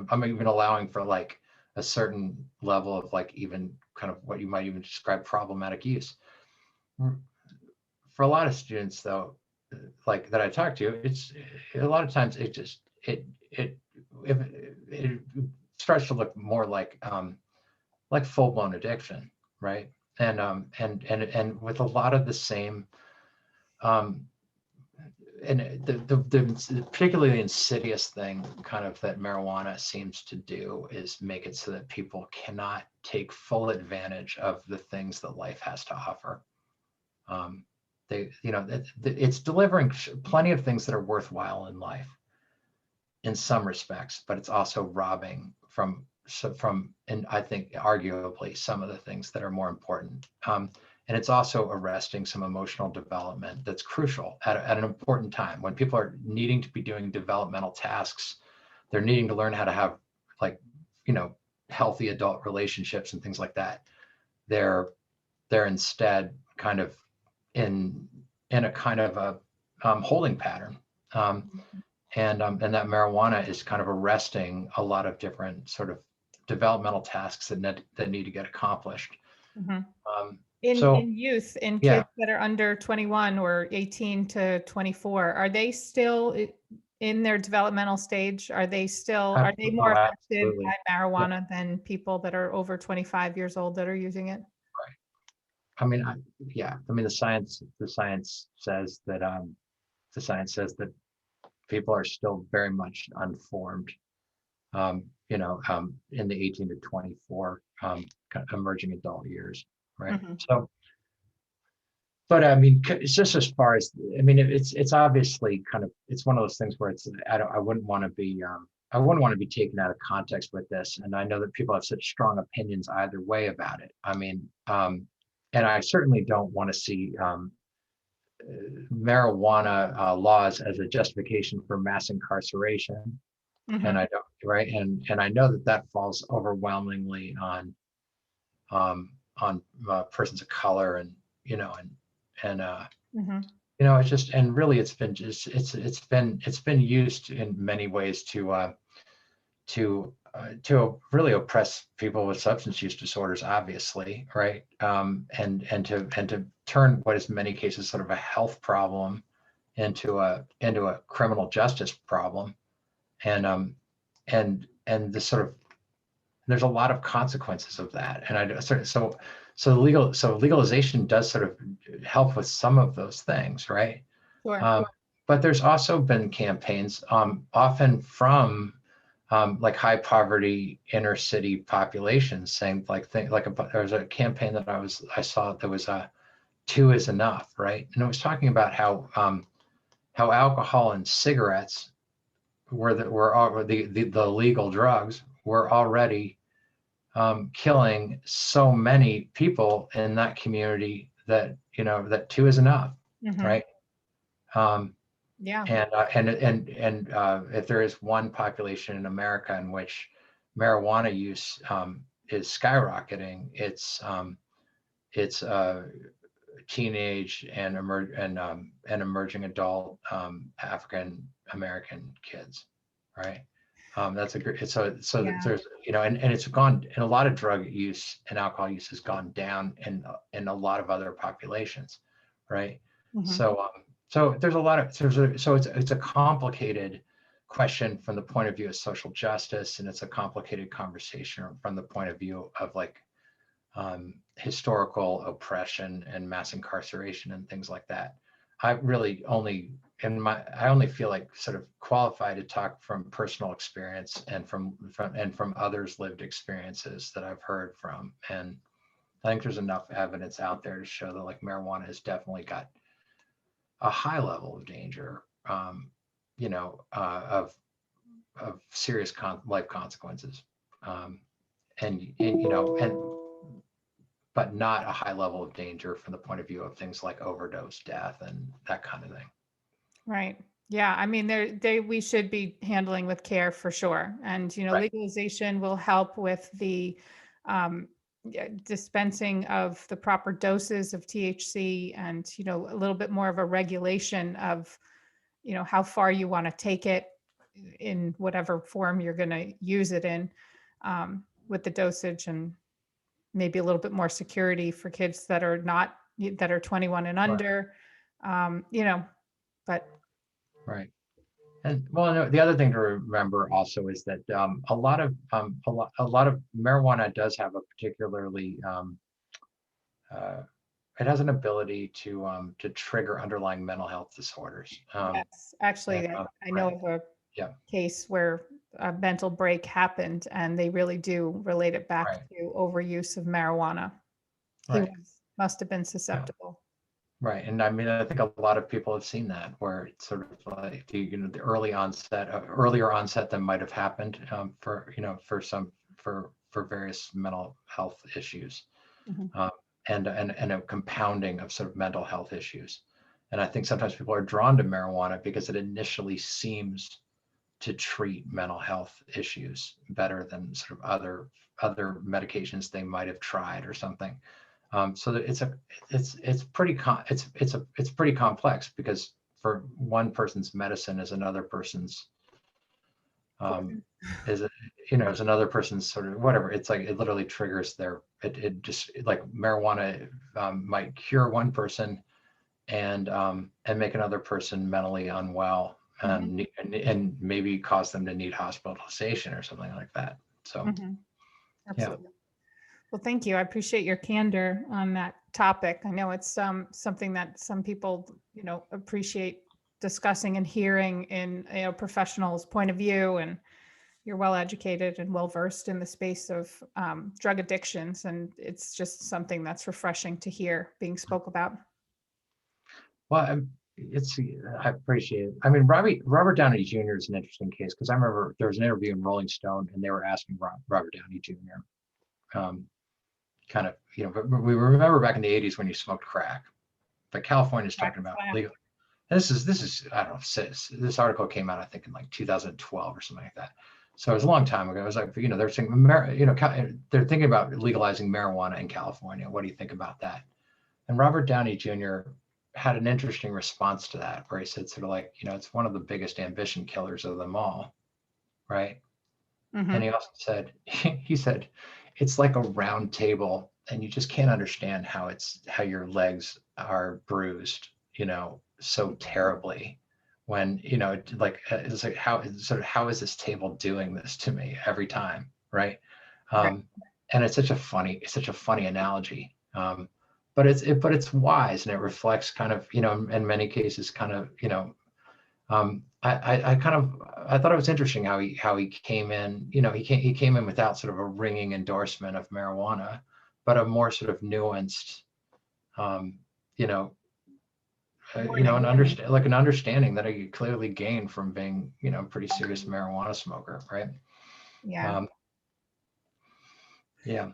I'm even allowing for like a certain level of like even kind of what you might even describe problematic use. For a lot of students though, like that I talk to, it's a lot of times it starts to look more like full-blown addiction, right? And with a lot of the same, and the particularly insidious thing kind of that marijuana seems to do is make it so that people cannot take full advantage of the things that life has to offer. It's delivering plenty of things that are worthwhile in life in some respects, but it's also robbing from, and I think arguably some of the things that are more important. And it's also arresting some emotional development that's crucial at an important time when people are needing to be doing developmental tasks. They're needing to learn how to have healthy adult relationships and things like that. They're instead kind of in a kind of a holding pattern. And that marijuana is kind of arresting a lot of different sort of developmental tasks that need to get accomplished. Mhm. Um, In so youth, in yeah, kids that are under 21 or 18 to 24, are they still in their developmental stage? Are they more oh, affected absolutely. by Yeah, marijuana than people that are over 25 years old that are using it? right. I mean, yeah. I mean, the science says that people are still very much unformed. In the 18 to 24 kind of emerging adult years, right? Mhm. So, but I mean, it's just as far as I mean, it's obviously kind of it's one of those things where I wouldn't want to be I wouldn't want to be taken out of context with this, and I know that people have such strong opinions either way about it. I mean, and I certainly don't want to see marijuana laws as a justification for mass incarceration, and Mhm. I don't, right, and I know that falls overwhelmingly on persons of color, and and Mhm. it's just, and really it's been just it's been used in many ways to really oppress people with substance use disorders, obviously, right? And to turn what is in many cases sort of a health problem into a criminal justice problem, and and the sort of there's a lot of consequences of that, and so legalization does sort of help with some of those things, right? Sure. um, but there's also been campaigns, often from like high poverty inner city populations, saying there was a campaign that I saw that was two is enough, right? And it was talking about how alcohol and cigarettes were the legal drugs were already killing so many people in that community that that two is enough, Mhm. right? Um, Yeah. and if there is one population in America in which marijuana use is skyrocketing, it's teenage and emerging adult African American kids, right? That's a great. So Yeah. there's and it's gone, and a lot of drug use and alcohol use has gone down in a lot of other populations, right? Mhm. So there's a lot of so it's a complicated question from the point of view of social justice, and it's a complicated conversation from the point of view of like historical oppression and mass incarceration and things like that. I really only I only feel like sort of qualified to talk from personal experience and from others' lived experiences that I've heard from. And I think there's enough evidence out there to show that like marijuana has definitely got a high level of danger, of serious life consequences, um, and but not a high level of danger from the point of view of things like overdose death and that kind of thing. Right. Yeah. I mean, we should be handling with care for sure. And, Right. legalization will help with the dispensing of the proper doses of THC, and, a little bit more of a regulation of, how far you want to take it in whatever form you're going to use it in, with the dosage, and maybe a little bit more security for kids that are 21 and Right. under, but Right. And well, no, the other thing to remember also is that a lot of marijuana does have a particularly uh, it has an ability to trigger underlying mental health disorders. yes, actually, I know Right. of a Yeah. case where a mental break happened, and they really do relate it back Right. to overuse of marijuana. He Right. must have been Yeah. susceptible. Right. And I mean, I think a lot of people have seen that, where it's sort of like the earlier onset that might have happened for various mental health issues, Mhm. um, and a compounding of sort of mental health issues. And I think sometimes people are drawn to marijuana because it initially seems to treat mental health issues better than sort of other medications they might have tried or something. So that it's pretty complex, because for one person's medicine is another person's is is another person's sort of whatever. It's like it literally triggers it just like marijuana might cure one person and make another person mentally unwell and maybe cause them to need hospitalization or something like that. So yeah. Absolutely. Well, thank you. I appreciate your candor on that topic. I know it's something that some people, appreciate discussing and hearing in a professional's point of view, and you're well educated and well versed in the space of drug addictions, and it's just something that's refreshing to hear being spoke about. Well, I appreciate it. I mean, Robert Downey Jr. is an interesting case because I remember there was an interview in Rolling Stone and they were asking Robert Downey Jr. Kind of, but we remember back in the 80s when you smoked crack, but California's talking about legal. This is I don't know. This article came out I think in like 2012 or something like that. So it was a long time ago. It was like they're saying they're thinking about legalizing marijuana in California. What do you think about that? And Robert Downey Jr. had an interesting response to that, where he said sort of like, it's one of the biggest ambition killers of them all, right? And he also said, he said, it's like a round table and you just can't understand how your legs are bruised, so terribly when, it's like how is this table doing this to me every time, right? And it's such a funny analogy. But it's wise and it reflects kind of, in many cases kind of, I thought it was interesting how he came in, he came in without sort of a ringing endorsement of marijuana, but a more sort of nuanced, an understanding that I could clearly gain from being, a pretty serious marijuana smoker, right? Yeah. Yeah.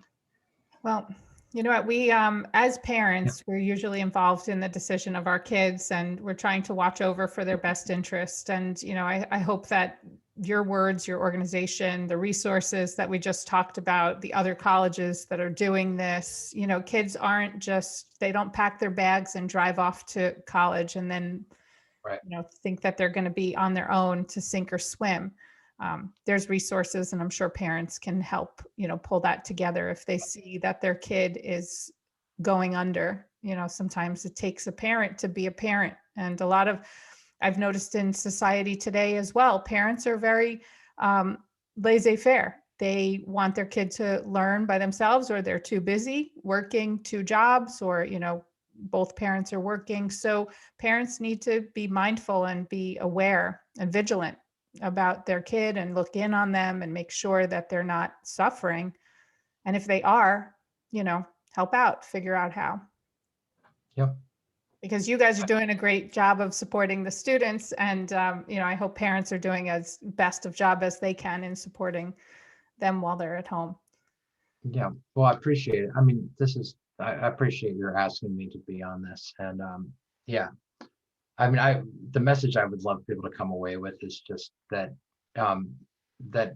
Well, you know what, we as parents, we're usually involved in the decision of our kids, and we're trying to watch over for their best interest. And I hope that your words, your organization, the resources that we just talked about, the other colleges that are doing this, kids aren't just, they don't pack their bags and drive off to college and then think that they're going to be on their own to sink or swim. There's resources, and I'm sure parents can help, pull that together if they see that their kid is going under. Sometimes it takes a parent to be a parent. And I've noticed in society today as well, parents are very laissez-faire. They want their kid to learn by themselves, or they're too busy working 2 jobs, or, both parents are working. So parents need to be mindful and be aware and vigilant about their kid and look in on them and make sure that they're not suffering. And if they are, help out, figure out how. Yep. Because you guys are doing a great job of supporting the students. And, I hope parents are doing as best of job as they can in supporting them while they're at home. Yeah. Well, I appreciate it. I mean, I appreciate your asking me to be on this. And yeah, I mean, the message I would love people to come away with is just that the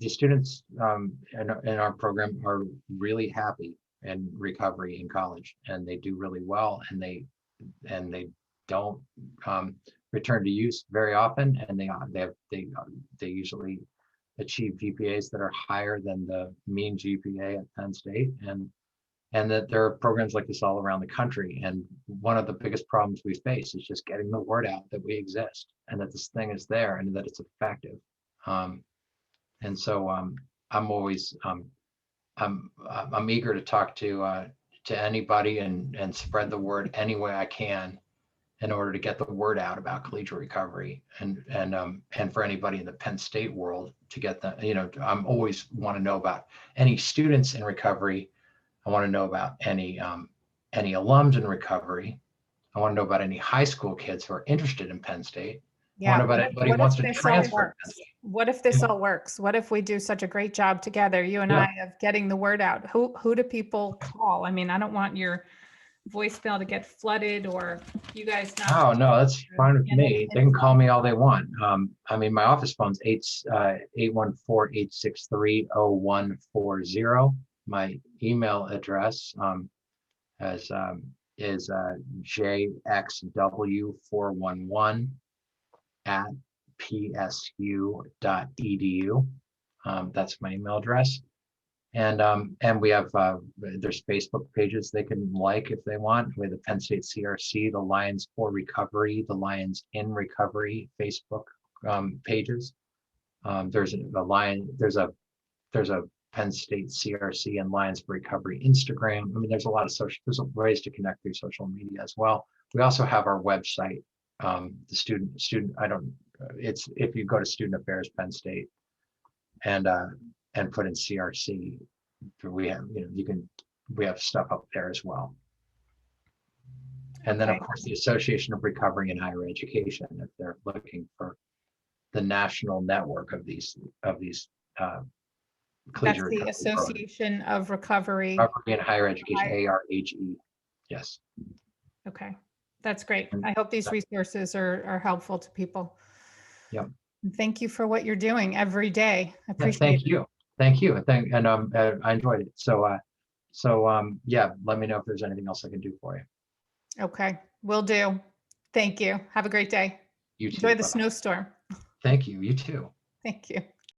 students in our program are really happy in recovery in college, and they do really well, and they don't return to use very often, and they usually achieve GPAs that are higher than the mean GPA at Penn State, and that there are programs like this all around the country. And one of the biggest problems we face is just getting the word out that we exist and that this thing is there and that it's effective. And so I'm always I'm eager to talk to anybody and spread the word any way I can in order to get the word out about collegiate recovery, and for anybody in the Penn State world to get them. I'm always want to know about any students in recovery. I want to know about any alums in recovery. I want to know about any high school kids who are interested in Penn State. Yeah. I want to know about anybody who wants to transfer. What if this all works? What if we do such a great job together, you and I, of getting the word out? Who do people call? I mean, I don't want your voicemail to get flooded, or you guys not. Oh, no, that's fine with me. They can call me all they want. I mean, my office phone's 814-863-0140. My email address is jxw411@psu.edu. That's my email address. And we have, there's Facebook pages they can like if they want. We have the Penn State CRC, the Lions for Recovery, the Lions in Recovery Facebook pages. There's a Penn State CRC and Lions for Recovery Instagram. I mean, there's there's ways to connect through social media as well. We also have our website, it's, if you go to Student Affairs Penn State and put in CRC, we have, we have stuff up there as well. And then of course the Association of Recovery in Higher Education, if they're looking for the national network of these That's the Association of Recovery in Higher Education, ARHE. Yes. Okay, that's great. I hope these resources are helpful to people. Yep. Thank you for what you're doing every day. I appreciate it. Thank you. I enjoyed it. Yeah, let me know if there's anything else I can do for you. Okay, will do. Thank you. Have a great day. You too. Enjoy the snowstorm. Thank you. You too. Thank you.